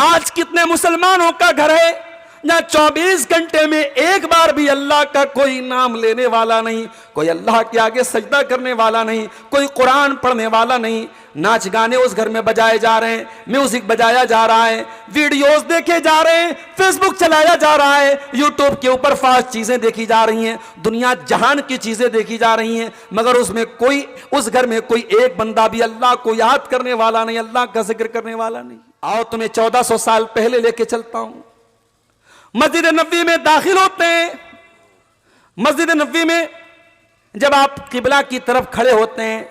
आज कितने मुसलमानों का घर है जहां 24 घंटे में एक बार भी अल्लाह का कोई नाम लेने वाला नहीं, कोई अल्लाह के आगे सजदा करने वाला नहीं, कोई कुरान पढ़ने वाला नहीं। नाच गाने उस घर में बजाए जा रहे हैं, म्यूजिक बजाया जा रहा है, वीडियोस देखे जा रहे हैं, फेसबुक चलाया जा रहा है, यूट्यूब के ऊपर फास्ट चीजें देखी जा रही हैं, दुनिया जहान की चीजें देखी जा रही हैं, मगर उसमें कोई, उस घर में कोई एक बंदा भी अल्लाह को याद करने वाला नहीं, अल्लाह का जिक्र करने वाला नहीं। आओ तुम्हें 1400 साल पहले लेके चलता हूं। मस्जिद नबवी में दाखिल होते हैं। मस्जिद नबवी में जब आप किबला की तरफ खड़े होते हैं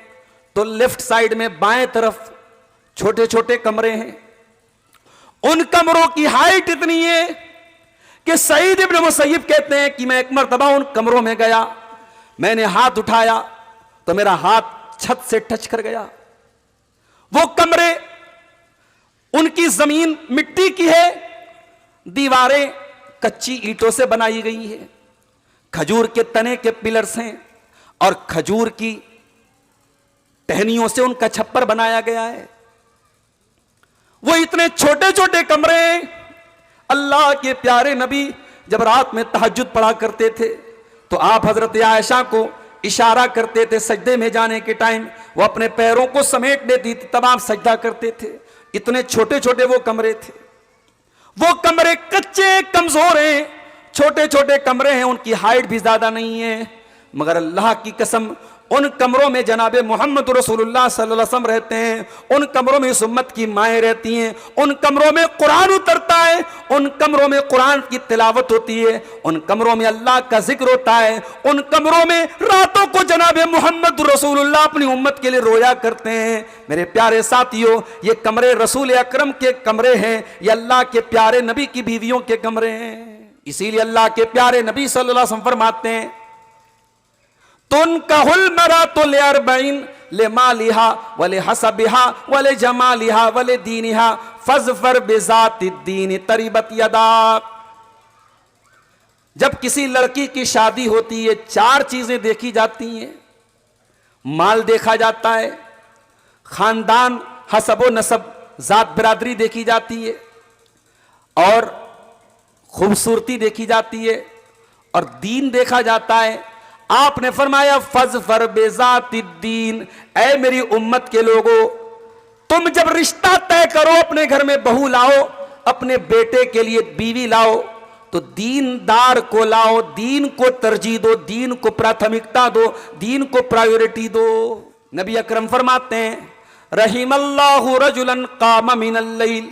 तो लेफ्ट साइड में बाएं तरफ छोटे छोटे कमरे हैं। उन कमरों की हाइट इतनी है कि सईद इब्न मुसय्यब कहते हैं कि मैं एक मर्तबा उन कमरों में गया, मैंने हाथ उठाया तो मेरा हाथ छत से टच कर गया। वो कमरे, उनकी जमीन मिट्टी की है, दीवारें कच्ची ईंटों से बनाई गई है, खजूर के तने के पिलर्स हैं और खजूर की टहनियों से उनका छप्पर बनाया गया है। वो इतने छोटे छोटे कमरे हैं। अल्लाह के प्यारे नबी जब रात में तहज्जुद पढ़ा करते थे तो आप हजरत आयशा को इशारा करते थे सजदे में जाने के टाइम, वो अपने पैरों को समेट लेती थी, तब आप सजदा करते थे। इतने छोटे छोटे वो कमरे थे। वो कमरे कच्चे कमजोर हैं, छोटे छोटे कमरे हैं, उनकी हाइट भी ज्यादा नहीं है, मगर अल्लाह की कसम उन कमरों में जनाब मोहम्मद रसूलुल्लाह सल्लल्लाहु अलैहि वसल्लम रहते हैं। उन कमरों में इस उम्मत की माएँ रहती हैं। उन कमरों में कुरान उतरता है, उन कमरों में कुरान की तिलावत होती है, उन कमरों में अल्लाह का जिक्र होता है, उन कमरों में रातों को जनाब मोहम्मद रसूलुल्लाह अपनी उम्मत के लिए रोया करते हैं। मेरे प्यारे साथियों, ये कमरे रसूल अकरम के कमरे हैं, ये अल्लाह के प्यारे नबी की बीवियों के कमरे हैं। इसीलिए अल्लाह के प्यारे नबी सल्लल्लाहु अलैहि वसल्लम फरमाते हैं, तुनकाहुल मरातु लिअरबईन लिमालिहा वले हसबिहा वले जमालिहा वले दीनिहा फज़फर बिज़ातिद्दीन तरिबत यदाक। जब किसी लड़की की शादी होती है, चार चीजें देखी जाती हैं। माल देखा जाता है, खानदान हसबो नसब जात बिरादरी देखी जाती है, और खूबसूरती देखी जाती है, और दीन देखा जाता है। आपने फरमाया फज़फर बिज़ातिद्दीन, ऐ मेरी उम्मत के लोगों, तुम जब रिश्ता तय करो, अपने घर में बहू लाओ, अपने बेटे के लिए बीवी लाओ, तो दीनदार को लाओ, दीन को तरजीह दो, दीन को प्राथमिकता दो, दीन को प्रायोरिटी दो। नबी अकरम फरमाते हैं, रहीमल्लाहु रजुलन कामा मिनल लैल,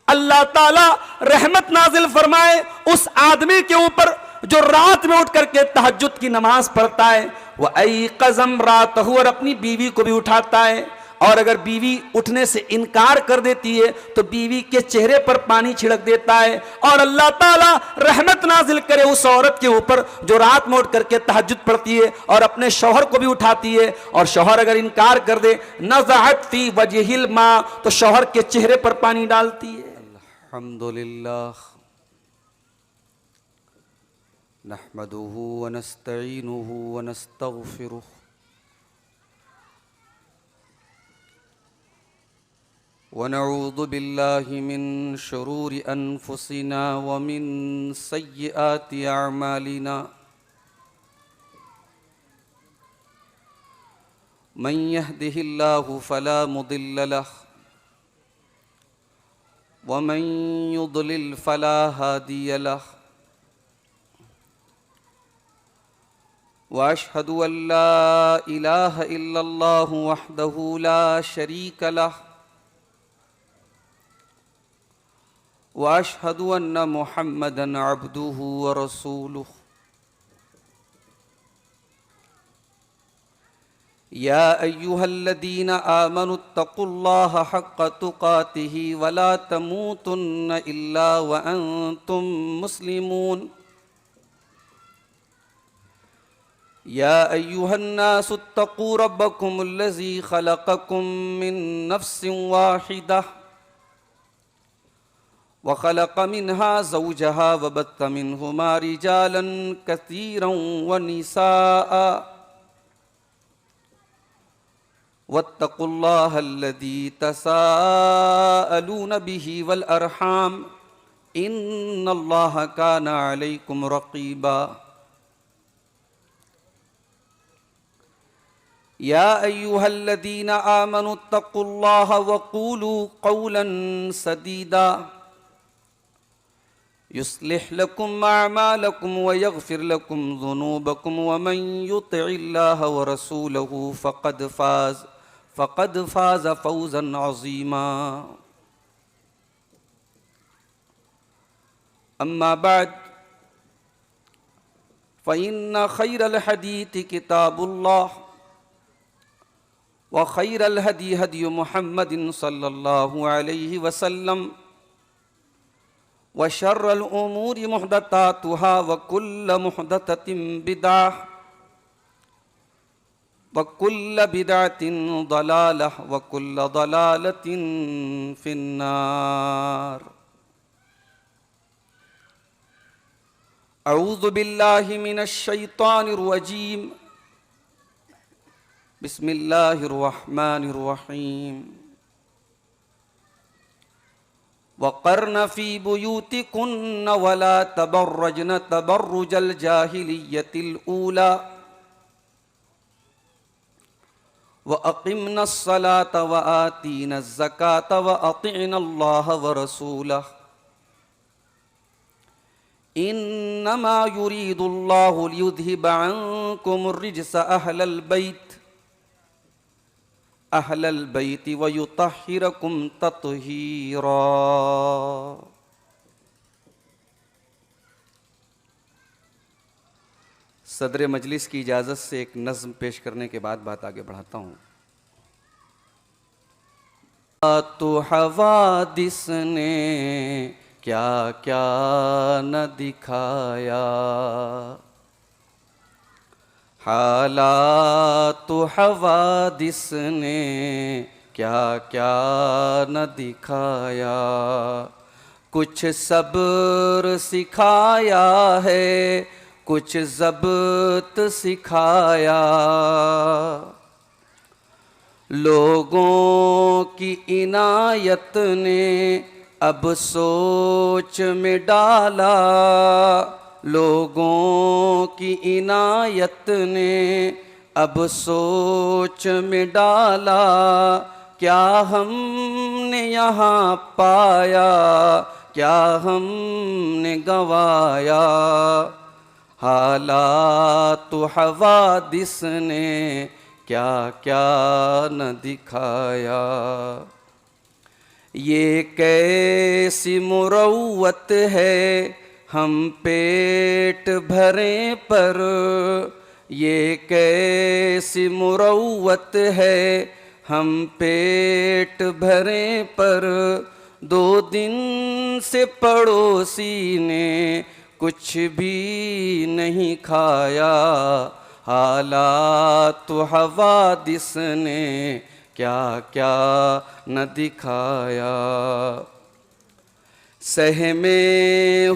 अल्लाह ताला रहमत नाजिल फरमाए उस आदमी के ऊपर जो रात में उठ करके तहज्जुद की नमाज पढ़ता है। वह आई कज़म रात हो, और अपनी बीवी को भी उठाता है, और अगर बीवी उठने से इनकार कर देती है तो बीवी के चेहरे पर पानी छिड़क देता है, और अल्लाह ताला रहमत नाजिल करे उस औरत के ऊपर जो रात में उठ करके तहज्जुद पढ़ती है और अपने शौहर को भी उठाती है, और शौहर अगर इनकार कर दे, नज़अत फी वजहिल मा, तो शौहर के चेहरे पर पानी डालती है। अल्हम्दुलिल्लाह नहमदुहु व नस्तईनुहु व नस्तगफिरुह व नऊज़ु बिल्लाहि मिन शुरूरि अनफुसिना व मिन सय्यिआति अअमालिना। मन यहदिहिल्लाहु फला मुदिल्ल लह व मन युद्लिल फला हादिय लह। वअशहदु अल्ला इलाहा इल्लल्लाहु वहदहु ला शरीक लह वअशहदु अन्ना मुहम्मदन अब्दुहु व रसूलुहु। या अय्युहल्लज़ीना आमनुत्तक़ुल्लाहा हक़्क़ तुक़ातिही वला तमूतुन्न इल्ला व अंतुम मुस्लिमून। या अय्युहन्नासुत्तक़ू रब्बकुमुल्लज़ी ख़लक़कुम मिन नफ़्सिन वाहिदह व ख़लक़ मिन्हा ज़ौजहा व बत्त मिन्हुमा रिजालन कसीरन व निसाअ। वत्तकुल्लाहल्लज़ी तसाअलून बिही वल अरहाम इन्नल्लाह काना अलैकुम रक़ीबा। या अय्युहल्लज़ीना आमनुत्तकुल्लाह वक़ूलू क़ौलन सदीदा युस्लिह लकुम अअमालकुम व यग़फिर लकुम ज़ुनूबकुम व मन युतिइल्लाह व रसूलहु फ़क़द फ़ाज़ फ़ौज़न अज़ीमा। अम्मा बअद फ़इन्न ख़ैरल हदीथि किताबुल्लाह व ख़ैरल हदी हदी मुहम्मदिन सल्लल्लाहु अलैहि वसल्लम व शर्रल उमूरि मुहदसातुहा व कुल्ल मुहदसतिन बिदअह व कुल्ल बिदअतिन दलालह व कुल्ल दलालतिन फिन्नार। अऊज़ु बिल्लाहि मिनश शैतानिर रजीम। बिस्मिल्लाहिर रहमानिर रहीम। वक़र्न फ़ी बुयूतिकुन्न वला तबर्रजन तबर्रुजल जाहिलिय्यतिल ऊला व अक़िम्नस्सलात व आतीनज़्ज़कात व अतिअनल्लाह व रसूलह इन्नमा युरीदुल्लाहु लियुज़हिब अन्कुमुर रिज्स अहलल बैति व युतहिरकुम तत्हीरा। सदर मजलिस की इजाज़त से एक नज़्म पेश करने के बाद बात आगे बढ़ाता हूँ। तो हवादिस ने क्या क्या न दिखाया, हालात हवादिस ने क्या क्या न दिखाया। कुछ सब्र सिखाया है, कुछ ज़ब्त सिखाया। लोगों की इनायत ने अब सोच में डाला, लोगों की इनायत ने अब सोच में डाला। क्या हमने यहाँ पाया, क्या हमने गंवाया। हालात हवादिस ने क्या क्या न दिखाया। ये कैसी मुरव्वत है हम पेट भरे पर, ये कैसी मुरव्वत है हम पेट भरे पर। 2 दिन से पड़ोसी ने कुछ भी नहीं खाया। हालात हवादिस ने क्या क्या न दिखाया। सहमे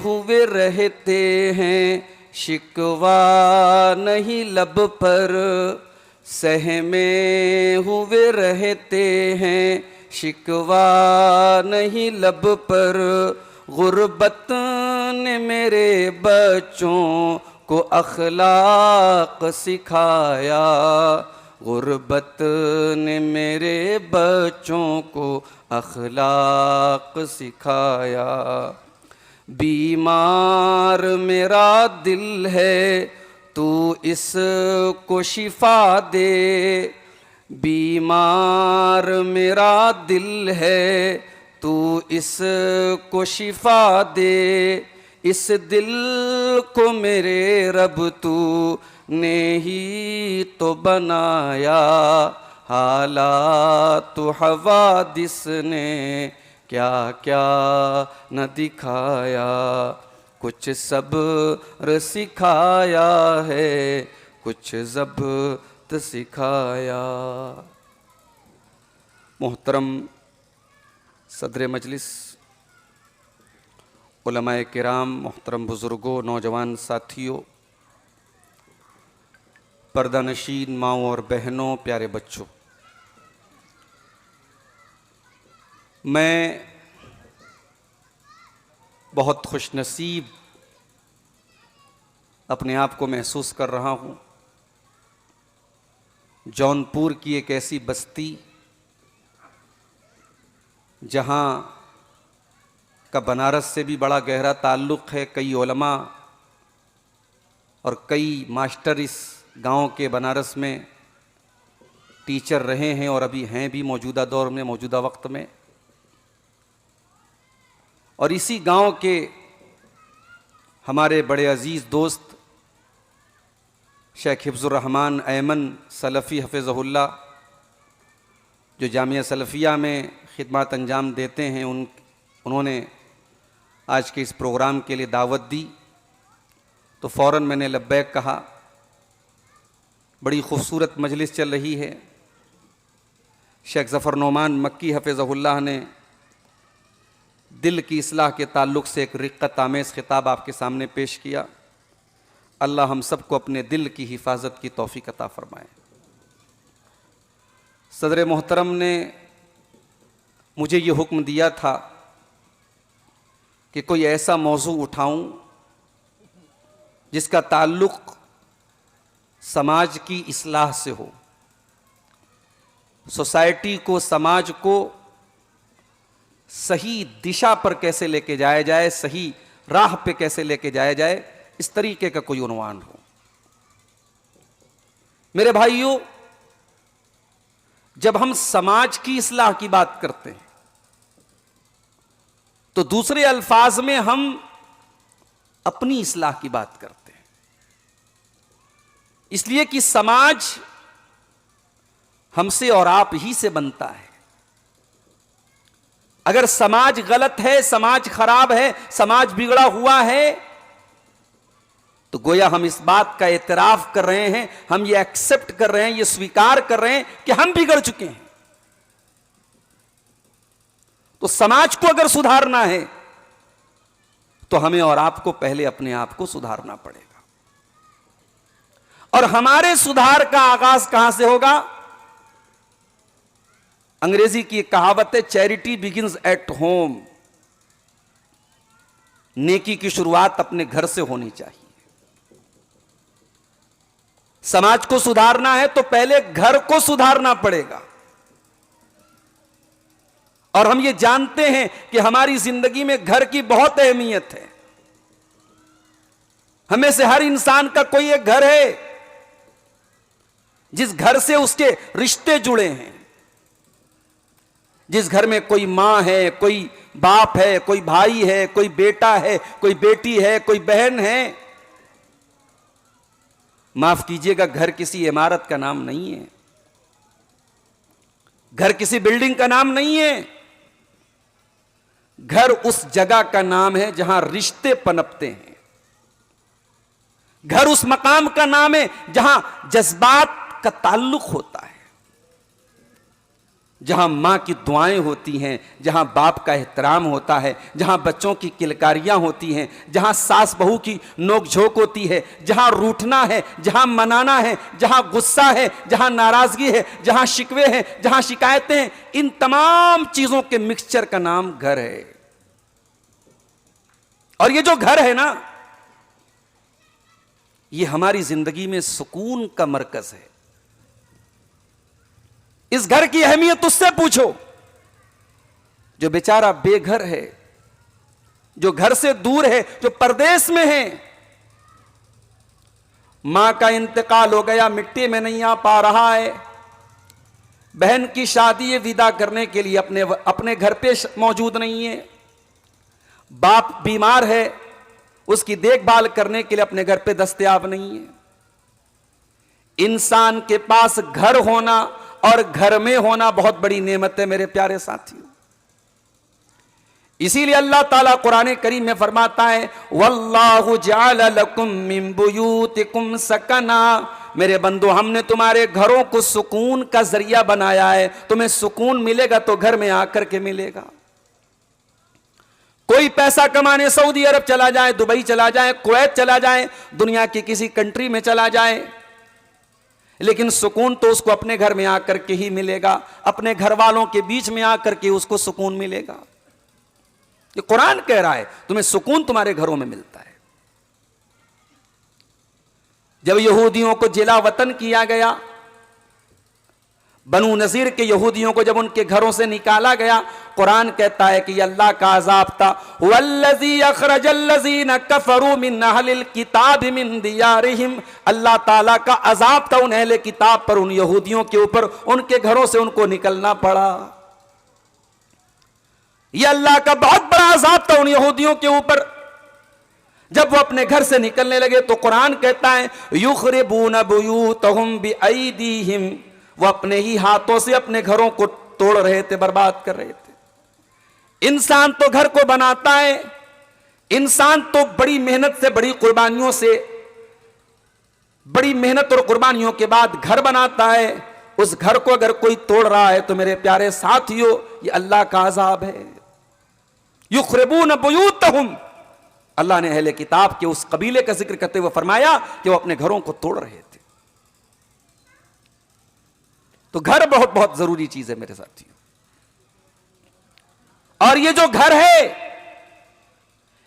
हुए रहते हैं शिकवा नहीं लब पर, सहमे हुए रहते हैं शिकवा नहीं लब पर। गुर्बत ने मेरे बच्चों को अखलाक सिखाया, गुर्बत ने मेरे बच्चों को अखलाक सिखाया। बीमार मेरा दिल है तू इसको शिफा दे, बीमार मेरा दिल है तू इसको शिफा दे। इस दिल को मेरे रब तू ने ही तो बनाया। हालात हवादिस ने क्या क्या न दिखाया। कुछ सब्र सिखाया है, कुछ ज़ब्त सिखाया। मोहतरम सदर मजलिस, उलमाए किराम, मोहतरम बुज़ुर्गों, नौजवान साथियों, पर्दा नशीन माओं और बहनों, प्यारे बच्चों, मैं बहुत खुशनसीब अपने आप को महसूस कर रहा हूँ। जौनपुर की एक ऐसी बस्ती जहाँ का बनारस से भी बड़ा गहरा ताल्लुक़ है। कई उलमा और कई मास्टर इस गांव के बनारस में टीचर रहे हैं और अभी हैं भी मौजूदा दौर में, मौजूदा वक्त में। और इसी गांव के हमारे बड़े अजीज़ दोस्त शेख हिफ्ज़ुर रहमान ऐमन सलफ़ी हफ़िज़हुल्लाह, जो जामिया सलफ़िया में खिदमत अंजाम देते हैं, उन्होंने आज के इस प्रोग्राम के लिए दावत दी तो फ़ौरन मैंने लब्बैक कहा। बड़ी खूबसूरत मजलिस चल रही है। शेख ज़फ़र नोमान मक्की हफ़िज़हुल्लाह ने दिल की इस्लाह के ताल्लुक़ से एक रिक़्क़त आमेज़ ख़िताब आपके सामने पेश किया। अल्लाह हम सबको अपने दिल की हिफाजत की तौफ़ीक़ अता फ़रमाए। सदर मोहतरम ने मुझे ये हुक्म दिया था कि कोई ऐसा मौजू उठाऊं जिसका ताल्लुक़ समाज की इस्लाह से हो, सोसाइटी को, समाज को सही दिशा पर कैसे लेके जाया जाए, सही राह पे कैसे लेके जाया जाए, इस तरीके का कोई उन्वान हो। मेरे भाइयों, जब हम समाज की इस्लाह की बात करते हैं तो दूसरे अल्फाज में हम अपनी इस्लाह की बात करते हैं, इसलिए कि समाज हमसे और आप ही से बनता है। अगर समाज गलत है, समाज खराब है, समाज बिगड़ा हुआ है, तो गोया हम इस बात का एतराफ कर रहे हैं, हम ये एक्सेप्ट कर रहे हैं, ये स्वीकार कर रहे हैं कि हम बिगड़ चुके हैं। तो समाज को अगर सुधारना है तो हमें और आपको पहले अपने आप को सुधारना पड़ेगा। और हमारे सुधार का आगाज कहां से होगा? अंग्रेजी की एक कहावत है, चैरिटी बिगिंस एट होम। नेकी की शुरुआत अपने घर से होनी चाहिए। समाज को सुधारना है तो पहले घर को सुधारना पड़ेगा। और हम ये जानते हैं कि हमारी जिंदगी में घर की बहुत अहमियत है। हमें से हर इंसान का कोई एक घर है जिस घर से उसके रिश्ते जुड़े हैं, जिस घर में कोई मां है, कोई बाप है, कोई भाई है, कोई बेटा है, कोई बेटी है, कोई बहन है। माफ कीजिएगा, घर किसी इमारत का नाम नहीं है, घर किसी बिल्डिंग का नाम नहीं है। घर उस जगह का नाम है जहां रिश्ते पनपते हैं। घर उस मकाम का नाम है जहां जज्बात का ताल्लुक होता है, जहां मां की दुआएं होती हैं, जहां बाप का एहतराम होता है, जहां बच्चों की किलकारियां होती हैं, जहां सास बहू की नोकझोंक होती है, जहां रूठना है, जहां मनाना है, जहां गुस्सा है, जहां नाराजगी है, जहां शिकवे हैं, जहां शिकायतें हैं, इन तमाम चीजों के मिक्सचर का नाम घर है। और ये जो घर है ना, ये हमारी जिंदगी में सुकून का मरकज है। इस घर की अहमियत उससे पूछो जो बेचारा बेघर है, जो घर से दूर है, जो परदेश में है। मां का इंतकाल हो गया, मिट्टी में नहीं आ पा रहा है। बहन की शादी विदा करने के लिए अपने घर पे मौजूद नहीं है। बाप बीमार है, उसकी देखभाल करने के लिए अपने घर पे दस्तयाब नहीं है। इंसान के पास घर होना और घर में होना बहुत बड़ी नेमत है मेरे प्यारे साथियों। इसीलिए अल्लाह ताला कुरान करीम में फरमाता है, वल्लाहु जअल लकुम मिन बुयूतिकुम सकना। मेरे बंदो, हमने तुम्हारे घरों को सुकून का जरिया बनाया है। तुम्हें सुकून मिलेगा तो घर में आकर के मिलेगा। कोई पैसा कमाने सऊदी अरब चला जाए, दुबई चला जाए, कुवैत चला जाए, दुनिया की किसी कंट्री में चला जाए, लेकिन सुकून तो उसको अपने घर में आकर के ही मिलेगा, अपने घर वालों के बीच में आकर के उसको सुकून मिलेगा। ये कुरान कह रहा है तुम्हें सुकून तुम्हारे घरों में मिलता है। जब यहूदियों को जिला वतन किया गया, बनु नज़ीर के यहूदियों को जब उनके घरों से निकाला गया, कुरान कहता है कि अल्लाह का अजाब था, वल्लज़ी अखरजल्लज़ीन कफरू मिन अहलिल किताब मिन दियारिहिम, अल्लाह ताला का अजाब था उन अहले किताब पर, उन यहूदियों के ऊपर, उनके घरों से उनको निकलना पड़ा। यह अल्लाह का बहुत बड़ा अजाब था उन यहूदियों के ऊपर। जब वो अपने घर से निकलने लगे तो कुरान कहता है युखरिबून बुयूतहुम बिअयदीहिम, वो अपने ही हाथों से अपने घरों को तोड़ रहे थे, बर्बाद कर रहे थे। इंसान तो घर को बनाता है, इंसान तो बड़ी मेहनत से, बड़ी कुर्बानियों से, बड़ी मेहनत और कुर्बानियों के बाद घर बनाता है। उस घर को अगर कोई तोड़ रहा है तो मेरे प्यारे साथियों, ये अल्लाह का अजाब है। युखरिबून बुयूतहुम, अल्लाह ने अहले किताब के उस कबीले का जिक्र करते हुए फरमाया कि वो अपने घरों को तोड़ रहे थे। तो घर बहुत बहुत जरूरी चीज है मेरे साथियों। और ये जो घर है,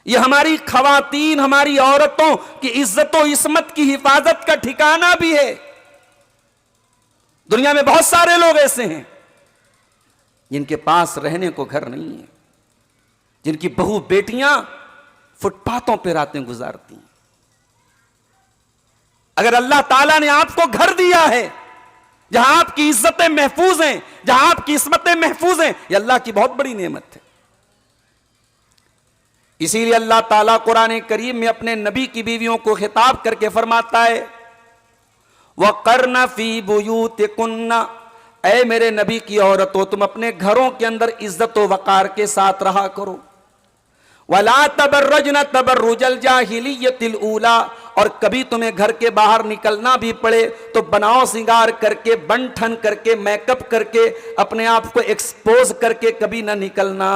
ये हमारी खवातीन, हमारी औरतों की इज्जत और इस्मत की हिफाजत का ठिकाना भी है। दुनिया में बहुत सारे लोग ऐसे हैं जिनके पास रहने को घर नहीं है, जिनकी बहू बेटियां फुटपाथों पर रातें गुजारती हैं। अगर अल्लाह ताला ने आपको घर दिया है जहां आपकी इज्जतें महफूज हैं, जहां आपकी इस्मतें महफूज हैं, यह अल्लाह की बहुत बड़ी नेमत है। इसीलिए अल्लाह ताला कुरान करीम में अपने नबी की बीवियों को खिताब करके फरमाता है वक़र्न फी बुयूतिकुन्ना, ऐ मेरे नबी की औरतों तुम अपने घरों के अंदर इज्जत व वकार के साथ रहा करो। वला तबर्रजन तबर्रुजल जाहिलियतिल ऊला, और कभी तुम्हें घर के बाहर निकलना भी पड़े तो बनाओ सिंगार करके, बन ठन करके, मेकअप करके, अपने आप को एक्सपोज करके कभी ना निकलना।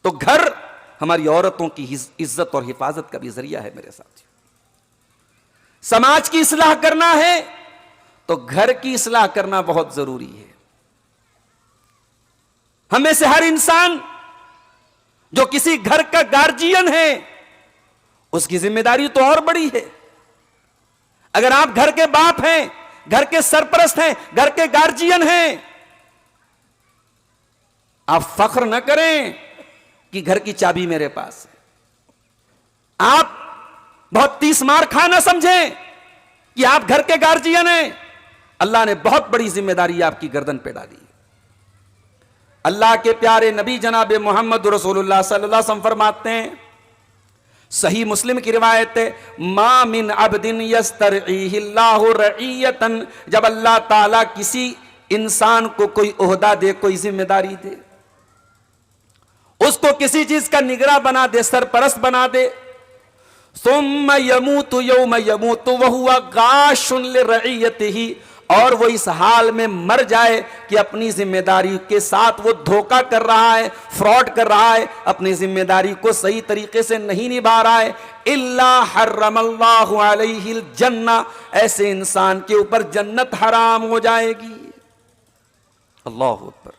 तो घर हमारी औरतों की इज्जत और हिफाजत का भी जरिया है मेरे साथियों। समाज की इस्लाह करना है तो घर की इस्लाह करना बहुत जरूरी है। हमें से हर इंसान जो किसी घर का गार्जियन है, उसकी जिम्मेदारी तो और बड़ी है। अगर आप घर के बाप हैं, घर के सरपरस्त हैं, घर के गार्जियन हैं, आप फख्र न करें कि घर की चाबी मेरे पास है। आप बहुत तीस मार खा ना समझें कि आप घर के गार्जियन हैं। अल्लाह ने बहुत बड़ी जिम्मेदारी आपकी गर्दन पे डाली। अल्लाह के प्यारे नबी जनाब मोहम्मद रसूलुल्लाह सल्लल्लाहु अलैहि वसल्लम फरमाते हैं, सही मुस्लिम की रिवायत है, मा मिन अब्दिन यस्तरईहिल्लाहु रईयतन, जब अल्लाह ताला किसी इंसान को कोई ओहदा दे, कोई जिम्मेदारी दे, उसको किसी चीज का निगरान बना दे, सरपरस्त बना दे, सुम्मा यमूतु यौम यमूतु वहुवा गाशुन लिरईयतिही, और वो इस हाल में मर जाए कि अपनी जिम्मेदारी के साथ वो धोखा कर रहा है, फ्रॉड कर रहा है, अपनी जिम्मेदारी को सही तरीके से नहीं निभा रहा है, इल्ला हर्रमल्लाहु अलैहिल जन्ना, ऐसे इंसान के ऊपर जन्नत हराम हो जाएगी। अल्लाह अकबर,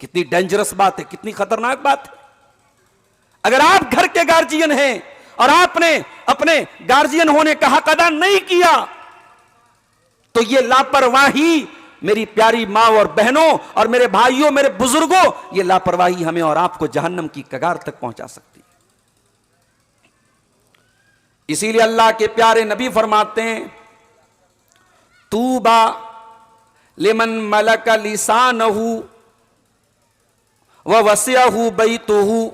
कितनी डेंजरस बात है, कितनी खतरनाक बात है। अगर आप घर के गार्जियन हैं और आपने अपने गार्जियन होने का हक अदा नहीं किया तो ये लापरवाही मेरी प्यारी मां और बहनों और मेरे भाइयों, मेरे बुजुर्गों, ये लापरवाही हमें और आपको जहन्नम की कगार तक पहुंचा सकती है। इसीलिए अल्लाह के प्यारे नबी फरमाते हैं, तूबा लिमन मलक लिसानहु व वसियहु बैतुहु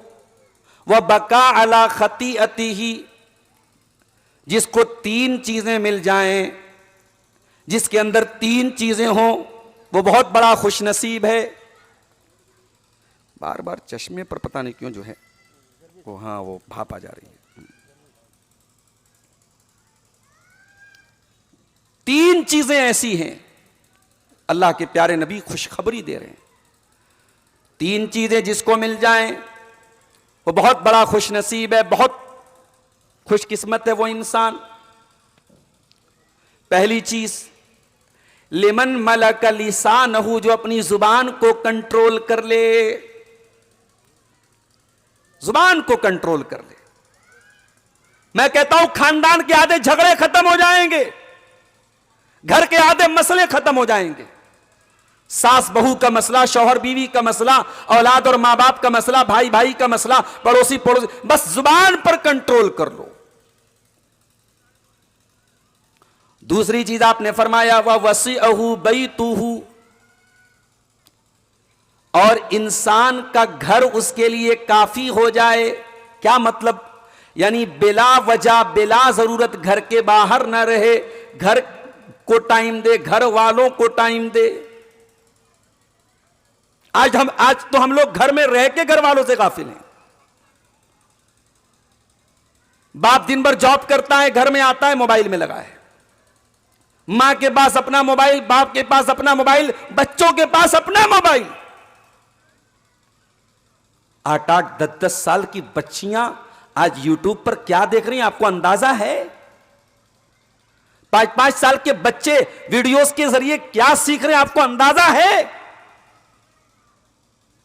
व बका अला खतीअतिही, जिसको तीन चीजें मिल जाएं, जिसके अंदर तीन चीजें हों, वो बहुत बड़ा खुशनसीब है। बार बार चश्मे पर पता नहीं क्यों जो है वो, हाँ, वो भाप आ जा रही है। तीन चीजें ऐसी हैं, अल्लाह के प्यारे नबी खुशखबरी दे रहे हैं। तीन चीजें जिसको मिल जाएं वो बहुत बड़ा खुशनसीब है, बहुत खुशकिस्मत है वो इंसान। पहली चीज, लिमन मलक लिसानहु, जो अपनी जुबान को कंट्रोल कर ले, जुबान को कंट्रोल कर ले। मैं कहता हूं खानदान के आधे झगड़े खत्म हो जाएंगे, घर के आधे मसले खत्म हो जाएंगे। सास बहू का मसला, शौहर बीवी का मसला, औलाद और मां बाप का मसला, भाई भाई का मसला, पड़ोसी पड़ोसी, बस जुबान पर कंट्रोल कर लो। दूसरी चीज आपने फरमाया वह वसीअहु बैतुहु, और इंसान का घर उसके लिए काफी हो जाए। क्या मतलब? यानी बिला वजह बिला जरूरत घर के बाहर ना रहे, घर को टाइम दे, घर वालों को टाइम दे। आज तो हम लोग घर में रह के घर वालों से गाफिल हैं। बाप दिन भर जॉब करता है, घर में आता है मोबाइल में लगा है। मां के पास अपना मोबाइल, बाप के पास अपना मोबाइल, बच्चों के पास अपना मोबाइल। 8-8, 10-10 साल की बच्चियां आज यूट्यूब पर क्या देख रही हैं, आपको अंदाजा है? 5-5 साल के बच्चे वीडियोस के जरिए क्या सीख रहे हैं, आपको अंदाजा है?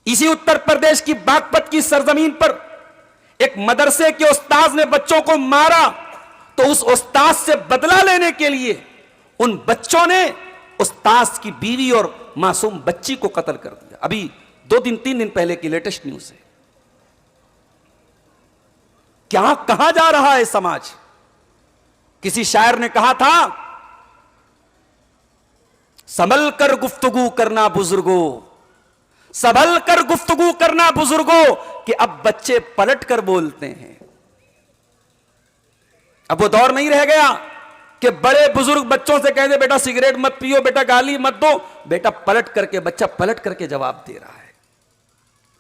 इसी उत्तर प्रदेश की बागपत की सरजमीन पर एक मदरसे के उस्ताद ने बच्चों को मारा, तो उस उस्ताद से बदला लेने के लिए उन बच्चों ने उस्ताद की बीवी और मासूम बच्ची को कत्ल कर दिया। अभी 2 दिन 3 दिन पहले की लेटेस्ट न्यूज है। क्या कहा जा रहा है समाज? किसी शायर ने कहा था, संभल कर गुफ्तगू करना बुजुर्गों, संभल कर गुफ्तगू करना बुजुर्गों, कि अब बच्चे पलट कर बोलते हैं। अब वो दौर नहीं रह गया कि बड़े बुजुर्ग बच्चों से कहते बेटा सिगरेट मत पियो, बेटा गाली मत दो। बेटा पलट करके, बच्चा पलट करके जवाब दे रहा है।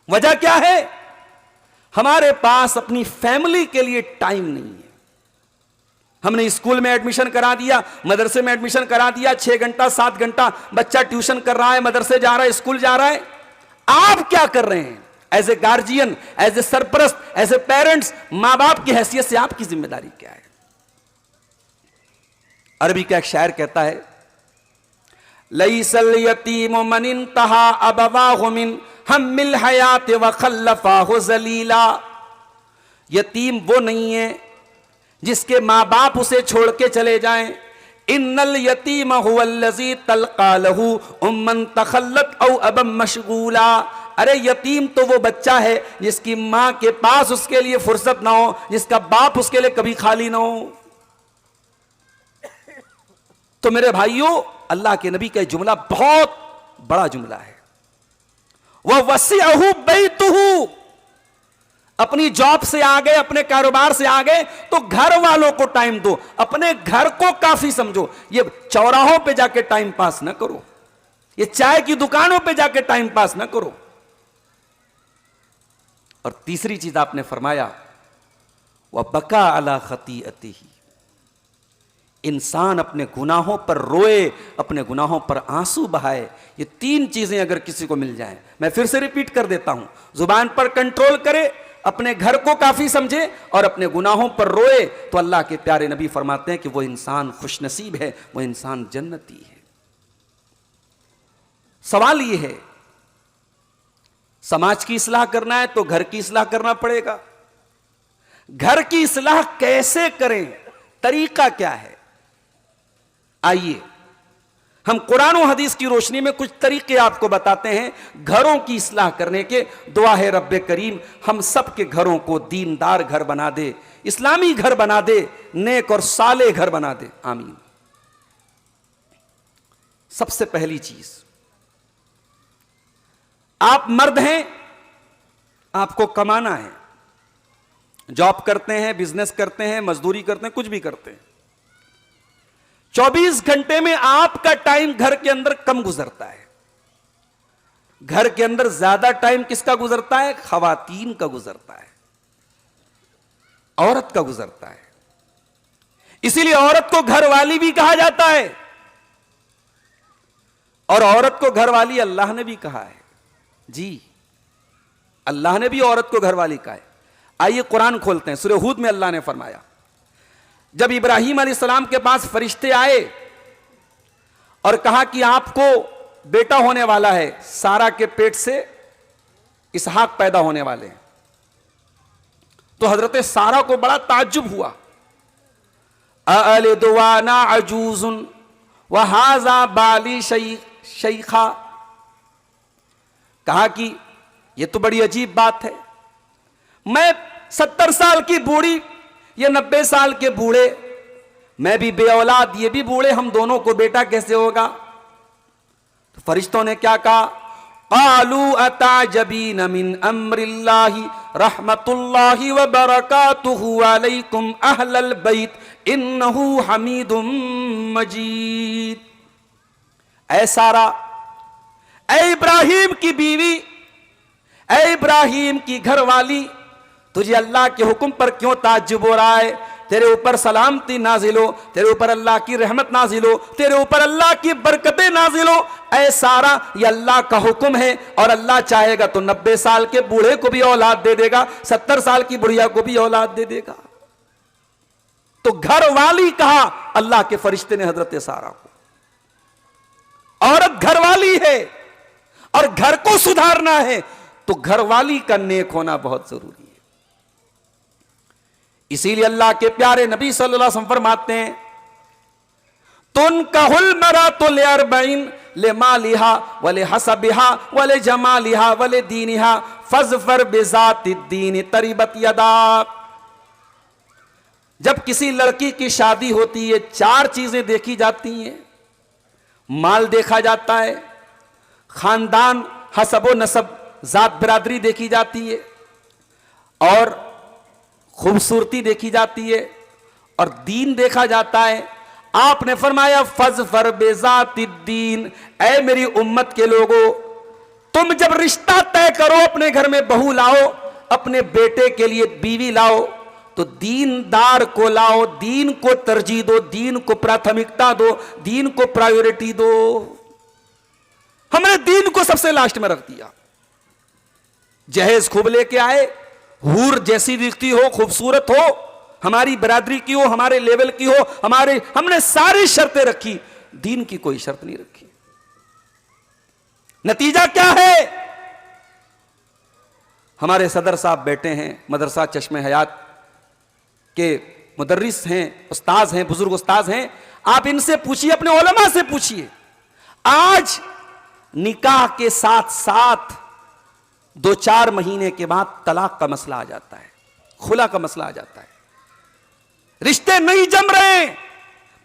वजह क्या है? हमारे पास अपनी फैमिली के लिए टाइम नहीं है। हमने स्कूल में एडमिशन करा दिया, मदरसे में एडमिशन करा दिया, 6 घंटा 7 घंटा बच्चा ट्यूशन कर रहा है, मदरसे जा रहा है, स्कूल जा रहा है। आप क्या कर रहे हैं? As a guardian, as a सरपरस्त, एज ए पेरेंट्स, मां बाप की हैसियत से आपकी जिम्मेदारी क्या है? अरबी का एक शायर कहता है, लईसल यतीम मन इंतहा अबवाहु मिन हम्मिल हयात व खल्लफाहु जलीला। यतीम वो नहीं है जिसके मां बाप उसे छोड़ के चले जाएं। इन्नल यतीम हुवल्लज़ी तल्का लहू उम्मन तखल्लत औ अबम मशगूला। अरे यतीम तो वो बच्चा है जिसकी मां के पास उसके लिए फुर्सत ना हो, जिसका बाप उसके लिए कभी खाली ना हो। तो मेरे भाइयों, अल्लाह के नबी का जुमला बहुत बड़ा जुमला है। वह वसीअहु बैतुहु, अपनी जॉब से आ गए, अपने कारोबार से आ गए तो घर वालों को टाइम दो, अपने घर को काफी समझो। ये चौराहों पे जाके टाइम पास ना करो, ये चाय की दुकानों पे जाके टाइम पास ना करो। और तीसरी चीज आपने फरमाया, वह बका अला खतीअतिही, इंसान अपने गुनाहों पर रोए, अपने गुनाहों पर आंसू बहाए। ये 3 चीजें अगर किसी को मिल जाएं, मैं फिर से रिपीट कर देता हूं, जुबान पर कंट्रोल करे, अपने घर को काफी समझे और अपने गुनाहों पर रोए, तो अल्लाह के प्यारे नबी फरमाते हैं कि वो इंसान खुशनसीब है, वो इंसान जन्नती है। सवाल ये है, समाज की इस्लाह करना है तो घर की इस्लाह करना पड़ेगा। घर की इस्लाह कैसे करें, तरीका क्या है? आइए हम कुरान और हदीस की रोशनी में कुछ तरीके आपको बताते हैं घरों की इस्लाह करने के। दुआ है रब्बे करीम हम सब के घरों को दीनदार घर बना दे, इस्लामी घर बना दे, नेक और साले घर बना दे, आमीन। सबसे पहली चीज, आप मर्द हैं, आपको कमाना है, जॉब करते हैं, बिजनेस करते हैं, मजदूरी करते हैं, कुछ भी करते हैं। 24 घंटे में आपका टाइम घर के अंदर कम गुजरता है। घर के अंदर ज्यादा टाइम किसका गुजरता है? खवातीन का गुजरता है, औरत का गुजरता है। इसीलिए औरत को घरवाली भी कहा जाता है, और औरत को घरवाली अल्लाह ने भी कहा है। जी, अल्लाह ने भी औरत को घरवाली कहा है। आइए कुरान खोलते हैं, सूरह हूद में अल्लाह ने फरमाया, जब इब्राहिम अलैहिस्सलाम के पास फरिश्ते आए और कहा कि आपको बेटा होने वाला है, सारा के पेट से इसहाक पैदा होने वाले हैं। तो हजरत सारा को बड़ा ताज्जुब हुआ। अलिदवाना अजूजुन वहाजा बाली शैखा, कहा कि यह तो बड़ी अजीब बात है, मैं 70 साल की बूढ़ी, ये 90 साल के बूढ़े, मैं भी बे औलाद, ये भी बूढ़े, हम दोनों को बेटा कैसे होगा? तो फरिश्तों ने क्या कहा? क़ालू अताजबीन मिन अम्रिल्लाहि रहमतुल्लाहि व बरकातुहु अलैकुम अहलल बैत इन्नहु हमीदुम मजीद। ऐ सारा, ऐ इब्राहिम की बीवी, ऐ इब्राहिम की घरवाली, तुझे अल्लाह के हुक्म पर क्यों ताज्जुब हो रहा है? तेरे ऊपर सलामती नाजिल हो, तेरे ऊपर अल्लाह की रहमत नाजिल हो, तेरे ऊपर अल्लाह की बरकतें नाजिल हो। ऐ सारा, ये अल्लाह का हुक्म है, और अल्लाह चाहेगा तो 90 साल के बूढ़े को भी औलाद दे देगा, 70 साल की बुढ़िया को भी औलाद दे देगा। तो घर वाली कहा अल्लाह के फरिश्ते ने हजरत सारा को। औरत घरवाली है और घर को सुधारना है, तो घरवाली का नेक होना बहुत जरूरी है। इसीलिए अल्लाह के प्यारे नबी सल्लल्लाहु अलैहि वसल्लम फरमाते हैं, तुनकाहुल मरातुल अर्बईन लिमालिहा वले हसबिहा वले जमालिहा वले दीनिहा फज़फर बिज़ातिद्दीन तरिबत यदा। जब किसी लड़की की शादी होती है, 4 चीजें देखी जाती हैं। माल देखा जाता है, खानदान हसबो नसब जात बिरादरी देखी जाती है, और खूबसूरती देखी जाती है, और दीन देखा जाता है। आपने फरमाया फज़फर बिज़ातिद्दीन, ऐ मेरी उम्मत के लोगों, तुम जब रिश्ता तय करो, अपने घर में बहू लाओ, अपने बेटे के लिए बीवी लाओ, तो दीनदार को लाओ, दीन को तरजीह दो, दीन को प्राथमिकता दो, दीन को प्रायोरिटी दो। हमने दीन को सबसे लास्ट में रख दिया। जहेज खूब लेके आए, हूर जैसी दिखती हो, खूबसूरत हो, हमारी बरादरी की हो, हमारे लेवल की हो, हमने सारी शर्तें रखी, दीन की कोई शर्त नहीं रखी। नतीजा क्या है? हमारे सदर साहब बैठे हैं, मदरसा चश्मे हयात के मुदर्रिस हैं, उस्ताज हैं, बुजुर्ग उस्ताज हैं। आप इनसे पूछिए, अपने उलमा से पूछिए, आज निकाह के साथ साथ 2-4 महीने के बाद तलाक का मसला आ जाता है, खुला का मसला आ जाता है। रिश्ते नहीं जम रहे,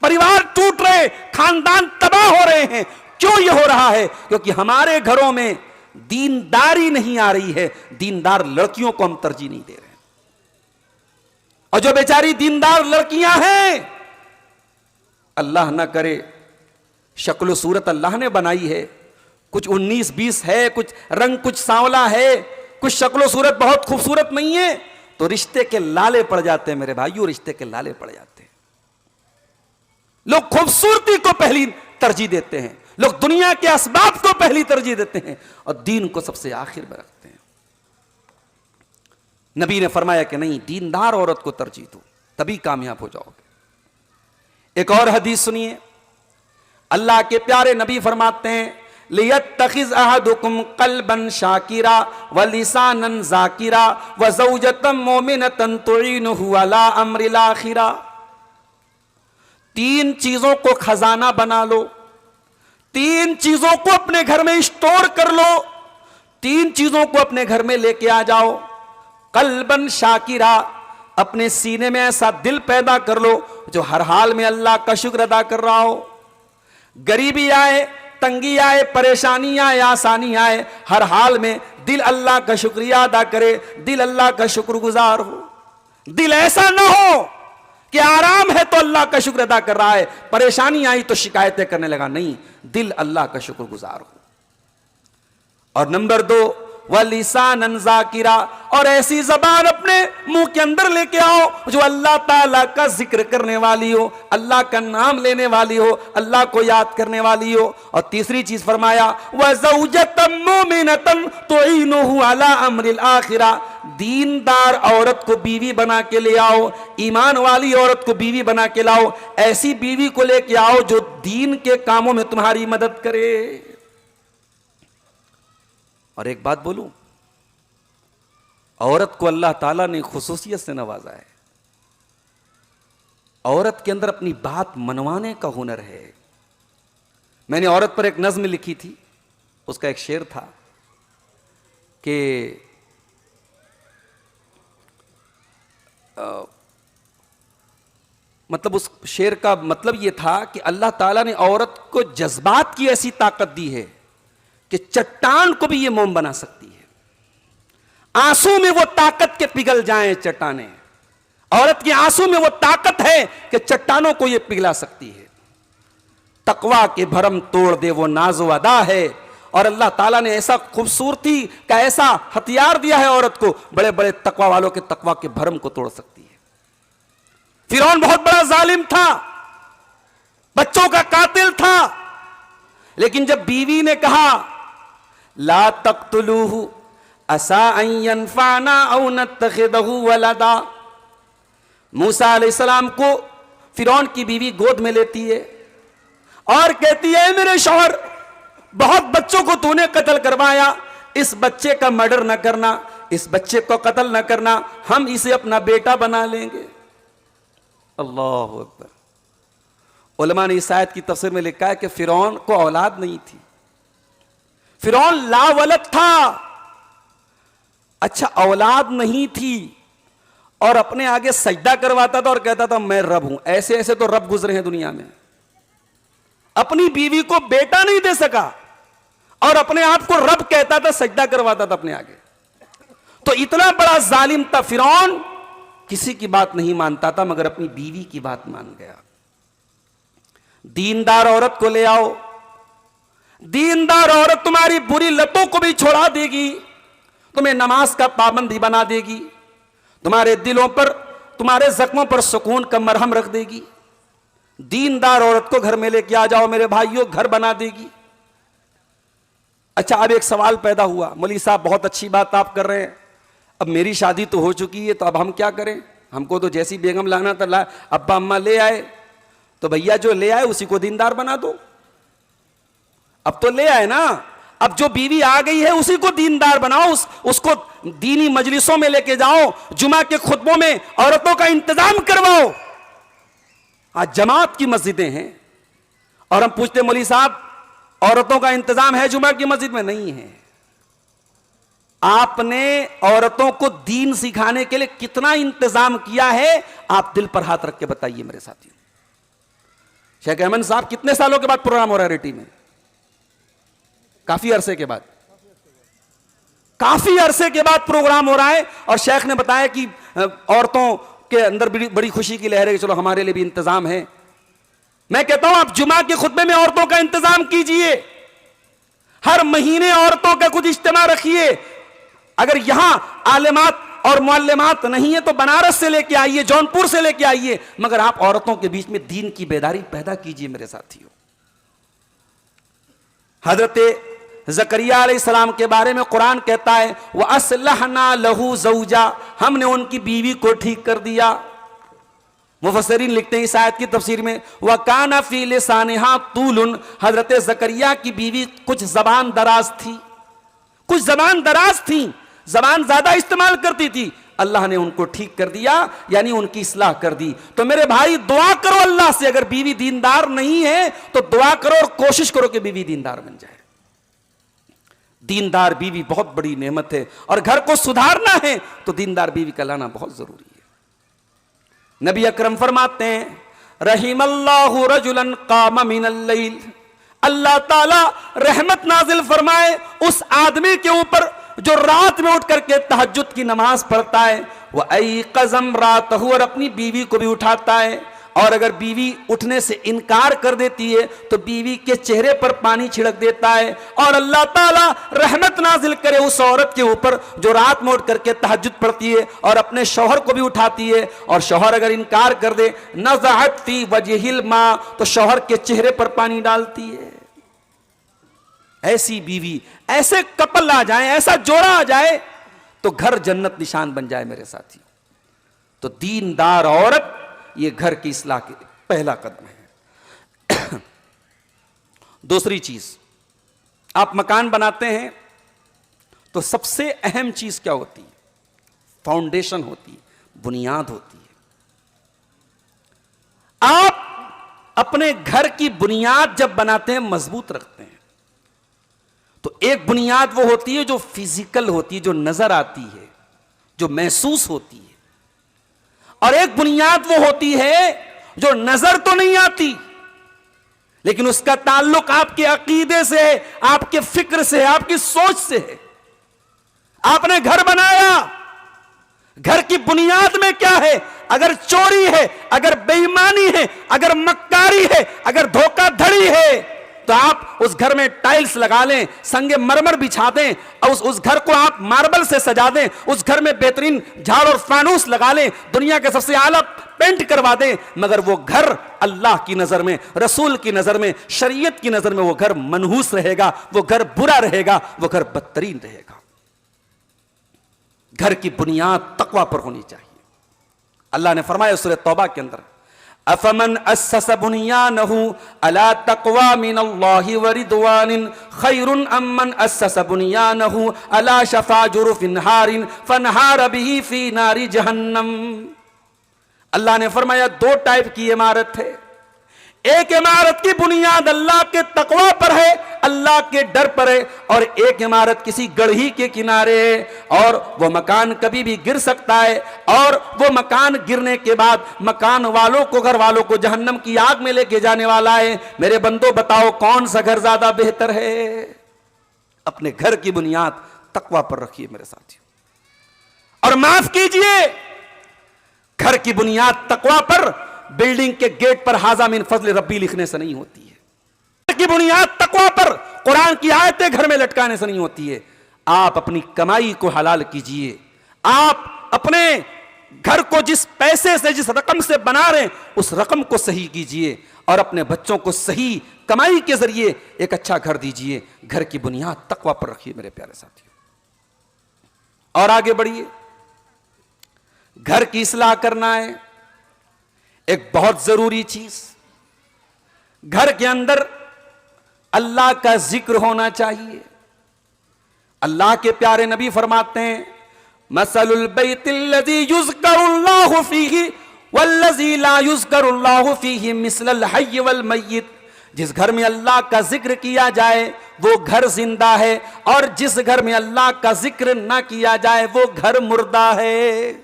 परिवार टूट रहे, खानदान तबाह हो रहे हैं। क्यों ये हो रहा है? क्योंकि हमारे घरों में दीनदारी नहीं आ रही है, दीनदार लड़कियों को हम तरजीह नहीं दे रहे हैं। और जो बेचारी दीनदार लड़कियां हैं, अल्लाह ना करे, शक्ल सूरत अल्लाह ने बनाई है, कुछ 19-20 है, कुछ रंग कुछ सांवला है, कुछ शक्ल सूरत बहुत खूबसूरत नहीं है, तो रिश्ते के लाले पड़ जाते हैं मेरे भाइयों, रिश्ते के लाले पड़ जाते हैं। लोग खूबसूरती को पहली तरजीह देते हैं, लोग दुनिया के असबाब को पहली तरजीह देते हैं, और दीन को सबसे आखिर में रखते हैं। नबी ने फरमाया कि नहीं, दीनदार औरत को तरजीह दो, तभी कामयाब हो जाओगे। एक और हदीस सुनिए, अल्लाह के प्यारे नबी फरमाते हैं, लियत्तखिज़ अहदुकुम क़ल्बन शाकिरा व लिसानन ज़ाकिरा व ज़ौजतन मोमिनतन तुईनुहु अला अम्रिल आखिरा। 3 चीजों को खजाना बना लो, 3 चीजों को अपने घर में स्टोर कर लो, 3 चीजों को अपने घर में लेके आ जाओ। क़ल्बन शाकिरा, अपने सीने में ऐसा दिल पैदा कर लो जो हर हाल में अल्लाह का शुक्र अदा कर रहा हो। गरीबी आए, तंगी आए, परेशानी आए, आसानी आए, हर हाल में दिल अल्लाह का शुक्रिया अदा करे, दिल अल्लाह का शुक्रगुजार हो। दिल ऐसा ना हो कि आराम है तो अल्लाह का शुक्र अदा कर रहा है, परेशानी आई तो शिकायतें करने लगा, नहीं, दिल अल्लाह का शुक्रगुजार हो। और नंबर 2, व लिसानन ज़ाकिरा, और ऐसी जबान अपने मुंह के अंदर लेके आओ जो अल्लाह ताला का जिक्र करने वाली हो, अल्लाह का नाम लेने वाली हो, अल्लाह को याद करने वाली हो। और तीसरी चीज फरमाया व ज़ौजतम मुमिनतन तुईनुहु अला अम्रिल आखिरा, दीनदार औरत को बीवी बना के ले आओ, ईमान वाली औरत को बीवी बना के लाओ, ऐसी बीवी को लेके आओ जो दीन के कामों में तुम्हारी मदद करे। और एक बात बोलूं, औरत को अल्लाह ताला ने खुसूसियत से नवाजा है। औरत के अंदर अपनी बात मनवाने का हुनर है। मैंने औरत पर एक नज्म लिखी थी, उसका एक शेर था कि मतलब उस शेर का मतलब यह था कि अल्लाह ताला ने औरत को जज्बात की ऐसी ताकत दी है कि चट्टान को भी ये मोम बना सकती है। आंसू में वो ताकत के पिघल जाएं चट्टाने, औरत के आंसू में वो ताकत है कि चट्टानों को ये पिघला सकती है। तकवा के भरम तोड़ दे वो नाज़ो अदा है, और अल्लाह ताला ने ऐसा खूबसूरती का ऐसा हथियार दिया है औरत को, बड़े बड़े तकवा वालों के तकवा के भरम को तोड़ सकती है। फिरौन बहुत बड़ा जालिम था, बच्चों का कातिल था, लेकिन जब बीवी ने कहा ला तक़्तुलूहु असा अन यनफ़अना औ नत्तख़िज़हु वलदा, मूसा अलैहिस्सलाम को फिरौन की बीवी गोद में लेती है और कहती है मेरे शौहर, बहुत बच्चों को तूने कत्ल करवाया, इस बच्चे का मर्डर न करना, इस बच्चे को कत्ल न करना, हम इसे अपना बेटा बना लेंगे। अल्लाहु अकबर। उलमा ने इस आयत की तफसीर में लिखा है कि फिरौन को औलाद नहीं थी, फिरौन लावलद था। अच्छा, औलाद नहीं थी और अपने आगे सजदा करवाता था और कहता था मैं रब हूं। ऐसे ऐसे तो रब गुजरे हैं दुनिया में। अपनी बीवी को बेटा नहीं दे सका और अपने आप को रब कहता था, सजदा करवाता था अपने आगे। तो इतना बड़ा जालिम था फिरौन, किसी की बात नहीं मानता था मगर अपनी बीवी की बात मान गया। दीनदार औरत को ले आओ, दीनदार औरत तुम्हारी बुरी लतों को भी छोड़ा देगी, तुम्हें नमाज का पाबंदी बना देगी, तुम्हारे दिलों पर, तुम्हारे जख्मों पर सुकून का मरहम रख देगी। दीनदार औरत को घर में लेके आ जाओ मेरे भाइयों, घर बना देगी। अच्छा, अब एक सवाल पैदा हुआ, मौलवी साहब बहुत अच्छी बात आप कर रहे हैं, अब मेरी शादी तो हो चुकी है, तो अब हम क्या करें? हमको तो जैसी बेगम लाना था ला, अब्बा अम्मा ले आए, तो भैया जो ले आए उसी को दीनदार बना दो। अब तो ले आए ना, अब जो बीवी आ गई है उसी को दीनदार बनाओ, उसको दीनी मजलिसों में लेके जाओ, जुमा के खुतबों में औरतों का इंतजाम करवाओ। आज जमात की मस्जिदें हैं और हम पूछते मौलवी साहब औरतों का इंतजाम है जुमा की मस्जिद में? नहीं है। आपने औरतों को दीन सिखाने के लिए कितना इंतजाम किया है, आप दिल पर हाथ रख के बताइए मेरे साथियों। शेख अहमद साहब कितने सालों के बाद प्रोग्राम हो रहा है रेटी में? काफी अरसे के बाद, काफी अरसे के बाद प्रोग्राम हो रहा है। और शेख ने बताया कि औरतों के अंदर बड़ी खुशी की लहर है कि चलो हमारे लिए भी इंतजाम है। मैं कहता हूं आप जुमा के खुतबे में औरतों का इंतजाम कीजिए, हर महीने औरतों का कुछ इज्तिमा रखिए। अगर यहां आलिमात और मुअल्लिमात नहीं है तो बनारस से लेके आइए, जौनपुर से लेके आइए, मगर आप औरतों के बीच में दीन की बेदारी पैदा कीजिए मेरे साथियों। हजरत ज़करिया अलैहिस्सलाम के बारे में कुरान कहता है व अस्लहना लहू ज़ौजा, हमने उनकी बीवी को ठीक कर दिया। मुफस्सिरीन लिखते हैं इस आयत की तफसीर में व काना फी लिसानिहा तूलुन, हजरत ज़करिया की बीवी कुछ जबान दराज थी, कुछ जबान दराज थी, जबान ज्यादा इस्तेमाल करती थी। अल्लाह ने उनको ठीक कर दिया, यानी उनकी इस्लाह कर दी। तो मेरे भाई दुआ करो अल्लाह से, अगर बीवी दीनदार नहीं है तो दुआ करो और कोशिश करो कि बीवी दीनदार बन जाए। दीनदार बीवी बहुत बड़ी नेमत है और घर को सुधारना है तो दीनदार बीवी का लाना बहुत जरूरी है। नबी अकरम फरमाते हैं रहीमल्लाहु रजुलन कामा मिनल लैल, अल्लाह ताला रहमत नाजिल फरमाए उस आदमी के ऊपर जो रात में उठ करके तहज्जुद की नमाज पढ़ता है, वह आई कज़म रात हो, और अपनी बीवी को भी उठाता है और अगर बीवी उठने से इनकार कर देती है तो बीवी के चेहरे पर पानी छिड़क देता है, और अल्लाह ताला रहमत नाजिल करे उस औरत के ऊपर जो रात में उठ करके तहज्जुद पढ़ती है और अपने शौहर को भी उठाती है, और शौहर अगर इनकार कर दे नज़अत फी वजहिल मा, तो शौहर के चेहरे पर पानी डालती है। ऐसी बीवी, ऐसे कपल आ जाए, ऐसा जोड़ा आ जाए तो घर जन्नत निशान बन जाए मेरे साथियों। तो दीनदार औरत ये घर की इस्लाह के पहला कदम है। दूसरी चीज, आप मकान बनाते हैं तो सबसे अहम चीज क्या होती है? फाउंडेशन होती है, बुनियाद होती है। आप अपने घर की बुनियाद जब बनाते हैं, मजबूत रखते हैं, तो एक बुनियाद वो होती है जो फिजिकल होती है, जो नजर आती है, जो महसूस होती है, और एक बुनियाद वो होती है जो नजर तो नहीं आती लेकिन उसका ताल्लुक आपके अकीदे से है, आपके फिक्र से है, आपकी सोच से है। आपने घर बनाया, घर की बुनियाद में क्या है? अगर चोरी है, अगर बेईमानी है, अगर मक्कारी है, अगर धोखाधड़ी है, तो आप उस घर में टाइल्स लगा लें, संगे मरमर बिछा दें, और उस घर को आप मार्बल से सजा दें, उस घर में बेहतरीन झाड़ और फानूस लगा लें, दुनिया के सबसे आला पेंट करवा दें, मगर वो घर अल्लाह की नजर में, रसूल की नजर में, शरीयत की नजर में वो घर मनहूस रहेगा, वो घर बुरा रहेगा, वो घर बदतरीन रहेगा। घर की बुनियाद तकवा पर होनी चाहिए। अल्लाह ने फरमाया सूरह तौबा के अंदर, अफमन अस्सस बुनियानहु अला तक़वा मिनल्लाहि व रिदवानिन खैरुन अम्मन अस्सस बुनियानहु अला शफा जुरुफिन हारिन फनहार बिही फी नारी जहन्नम। अल्लाह ने फरमाया दो टाइप की इमारत है। एक इमारत की बुनियाद अल्लाह के तकवा पर है, अल्लाह के डर पर है, और एक इमारत किसी गढ़ी के किनारे है, और वो मकान कभी भी गिर सकता है, और वो मकान गिरने के बाद मकान वालों को, घर वालों को जहन्नम की आग में लेके जाने वाला है। मेरे बंदो बताओ कौन सा घर ज्यादा बेहतर है? अपने घर की बुनियाद तकवा पर रखिए मेरे साथियों। और माफ कीजिए, घर की बुनियाद तकवा पर, बिल्डिंग के गेट पर हाजा मिन फजल रब्बी लिखने से नहीं होती है। घर की बुनियाद तकवा पर, कुरान की आयतें घर में लटकाने से नहीं होती है। आप अपनी कमाई को हलाल कीजिए, आप अपने घर को जिस पैसे से, जिस रकम से बना रहे हैं, उस रकम को सही कीजिए, और अपने बच्चों को सही कमाई के जरिए एक अच्छा घर दीजिए। घर की बुनियाद तकवा पर रखिए मेरे प्यारे साथियों। और आगे बढ़िए, घर की इस्लाह करना है एक बहुत जरूरी चीज। घर के अंदर अल्लाह का जिक्र होना चाहिए। अल्लाह के प्यारे नबी फरमाते हैं, मसलुल बैतिल्लज़ी युज़करुल्लाहु फीही वल्लज़ी ला युज़करुल्लाहु फीही मिसलल हय्य वल मय्यित। जिस घर में अल्लाह का जिक्र किया जाए वो घर जिंदा है, और जिस घर में अल्लाह का जिक्र ना किया जाए वो घर मुर्दा है।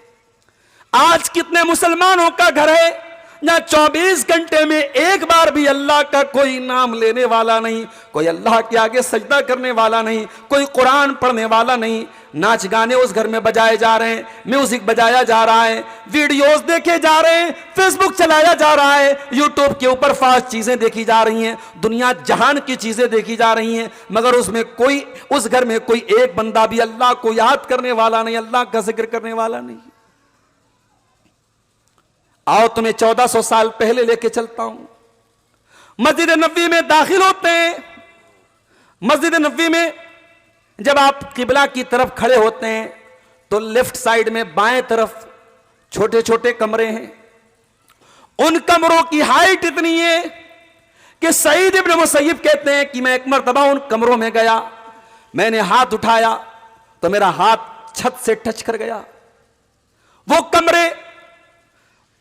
आज कितने मुसलमानों का घर है जहां 24 घंटे में एक बार भी अल्लाह का कोई नाम लेने वाला नहीं, कोई अल्लाह के आगे सजदा करने वाला नहीं, कोई कुरान पढ़ने वाला नहीं। नाच गाने उस घर में बजाए जा रहे हैं, म्यूजिक बजाया जा रहा है, वीडियोस देखे जा रहे हैं, फेसबुक चलाया जा रहा है, यूट्यूब के ऊपर फास्ट चीजें देखी जा रही हैं, दुनिया जहान की चीजें देखी जा रही हैं, मगर उसमें कोई, उस घर में कोई एक बंदा भी अल्लाह को याद करने वाला नहीं, अल्लाह का जिक्र करने वाला नहीं। आओ तुम्हें 1400 साल पहले लेके चलता हूं। मस्जिद नबवी में दाखिल होते हैं। मस्जिद नबवी में जब आप किबला की तरफ खड़े होते हैं तो लेफ्ट साइड में बाएं तरफ छोटे छोटे कमरे हैं। उन कमरों की हाइट इतनी है कि सईद इब्न मुसय्यब कहते हैं कि मैं एक मर्तबा उन कमरों में गया, मैंने हाथ उठाया तो मेरा हाथ छत से टच कर गया। वो कमरे,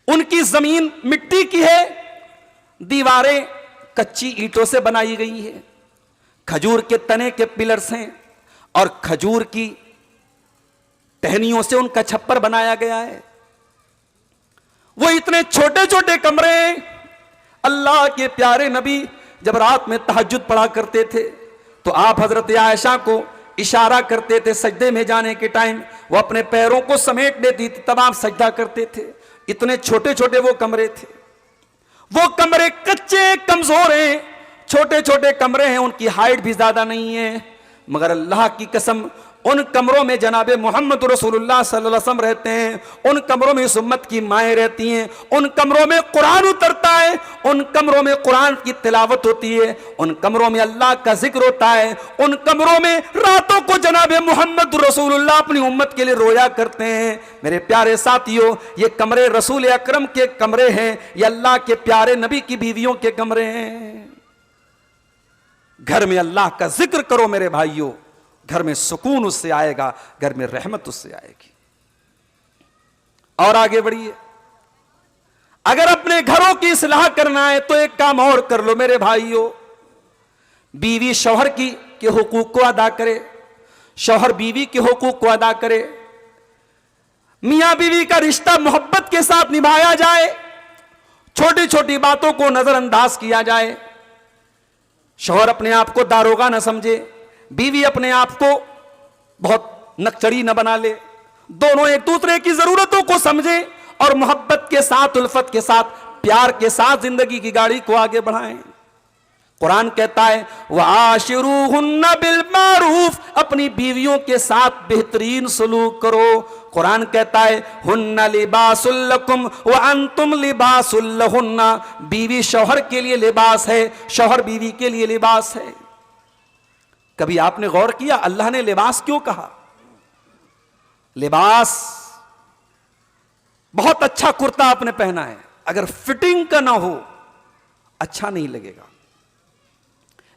उनकी जमीन मिट्टी की है, दीवारें कच्ची ईंटों से बनाई गई है, खजूर के तने के पिलर्स हैं, और खजूर की टहनियों से उनका छप्पर बनाया गया है। वो इतने छोटे छोटे कमरे। अल्लाह के प्यारे नबी जब रात में तहज्जुद पढ़ा करते थे तो आप हजरत आयशा को इशारा करते थे सजदे में जाने के टाइम, वो अपने पैरों को समेट लेती थी, तब आप सजदा करते थे। इतने छोटे छोटे वो कमरे थे। वो कमरे कच्चे कमजोर हैं, छोटे छोटे कमरे हैं, उनकी हाइट भी ज्यादा नहीं है, मगर अल्लाह की कसम उन कमरों में जनाब मोहम्मद रसूलुल्लाह सल्लल्लाहु अलैहि वसल्लम रहते हैं, उन कमरों में इस उम्मत की माएँ रहती हैं, उन कमरों में कुरान उतरता है, उन कमरों में कुरान की तिलावत होती है, उन कमरों में अल्लाह का जिक्र होता है, उन कमरों में रातों को जनाब मोहम्मद रसूलुल्लाह अपनी उम्मत के लिए रोया करते हैं। मेरे प्यारे साथियों, ये कमरे रसूल अकरम के कमरे हैं, ये अल्लाह के प्यारे नबी की बीवियों के कमरे हैं। घर में अल्लाह का जिक्र करो मेरे भाइयों, घर में सुकून उससे आएगा, घर में रहमत उससे आएगी। और आगे बढ़िए, अगर अपने घरों की इस्लाह करना है तो एक काम और कर लो मेरे भाइयों, बीवी शौहर के हुकूक को अदा करे, शौहर बीवी के हुकूक को अदा करे, मियां बीवी का रिश्ता मोहब्बत के साथ निभाया जाए, छोटी छोटी बातों को नजरअंदाज किया जाए। शौहर अपने आप को दारोगा न समझे, बीवी अपने आप को बहुत नकचड़ी न बना ले, दोनों एक दूसरे की जरूरतों को समझे और मोहब्बत के साथ, उल्फत के साथ, प्यार के साथ जिंदगी की गाड़ी को आगे बढ़ाएं। कुरान कहता है वआशिरूहुन्ना बिल मारूफ, अपनी बीवियों के साथ बेहतरीन सलूक करो। कुरान कहता है हुन्ना लिबासुल लकुम व अंतुम लिबासुल लहुन्ना, बीवी शौहर के लिए लिबास है, शौहर बीवी के लिए लिबास है। कभी आपने गौर किया अल्लाह ने लिबास क्यों कहा? लिबास, बहुत अच्छा कुर्ता आपने पहना है, अगर फिटिंग का ना हो अच्छा नहीं लगेगा।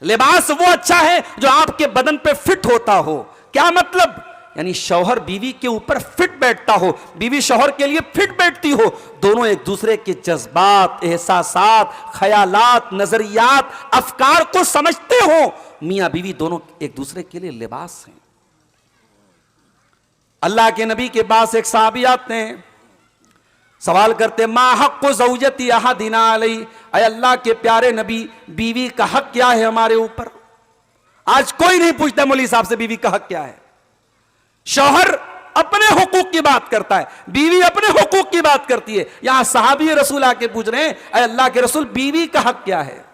लिबास वो अच्छा है जो आपके बदन पे फिट होता हो। क्या मतलब? यानी शौहर बीवी के ऊपर फिट बैठता हो, बीवी शौहर के लिए फिट बैठती हो, दोनों एक दूसरे के जज्बात, एहसासात, ख्यालात, नजरियात, अफकार को समझते हो। मियां बीवी दोनों एक दूसरे के लिए लिबास हैं। अल्लाह के नबी के पास एक साहबी आते हैं, सवाल करते मा हक़्क़ु ज़ौजती अहदिना अलैहि, अय अल्लाह के प्यारे नबी, बीवी का हक क्या है हमारे ऊपर? आज कोई नहीं पूछता मौलवी साहब से बीवी का हक क्या है। शौहर अपने हुकूक की बात करता है, बीवी अपने हुकूक की बात करती है। यहां सहाबी रसूल आके पूछ रहे हैं अय अल्लाह के रसूल, बीवी का हक क्या है?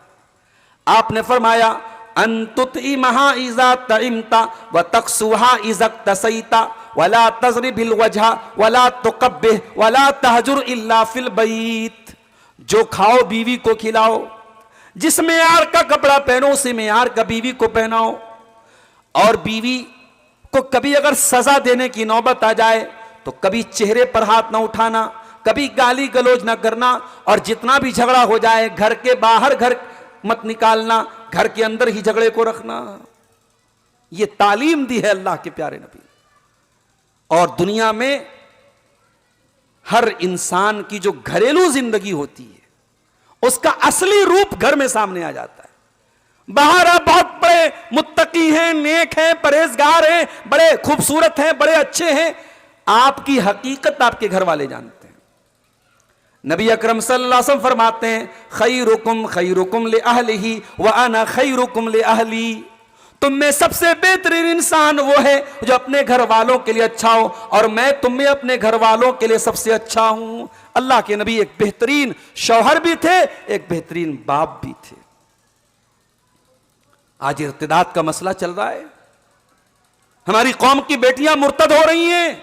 आपने फरमाया अंतुतिमहा इज़ा तइमता व तक्सुहा इज़ा तसैता वला तज़रिबिल वजहा वला तुक़ब्बिह वला तहजुर इल्ला फिल बैत। जो खाओ बीवी को खिलाओ, जिस मेयार का कपड़ा पहनो उसी मेयार का बीवी को पहनाओ, और बीवी को कभी अगर सजा देने की नौबत आ जाए तो कभी चेहरे पर हाथ ना उठाना, कभी गाली गलौज ना करना, और जितना भी झगड़ा हो जाए घर के बाहर घर मत निकालना, घर के अंदर ही झगड़े को रखना। यह तालीम दी है अल्लाह के प्यारे नबी। और दुनिया में हर इंसान की जो घरेलू जिंदगी होती है उसका असली रूप घर में सामने आ जाता है। बाहर आप बहुत बड़े मुत्तकी हैं, नेक हैं, परहेजगार हैं, बड़े खूबसूरत हैं, बड़े अच्छे हैं, आपकी हकीकत आपके घर वाले जानते हैं। नबी अकरम सल्लल्लाहु अलैहि वसल्लम फरमाते हैं खैरुकुम खैरुकुम ले अहलिही व अना खैरुकुम ले अहली। तुम में सबसे बेहतरीन इंसान वो है जो अपने घर वालों के लिए अच्छा हो, और मैं तुम में अपने घर वालों के लिए सबसे अच्छा हूं। अल्लाह के नबी एक बेहतरीन शौहर भी थे, एक बेहतरीन बाप भी थे। आज इर्तिदाद का मसला चल रहा है, हमारी कौम की बेटियां मुर्तद हो रही हैं।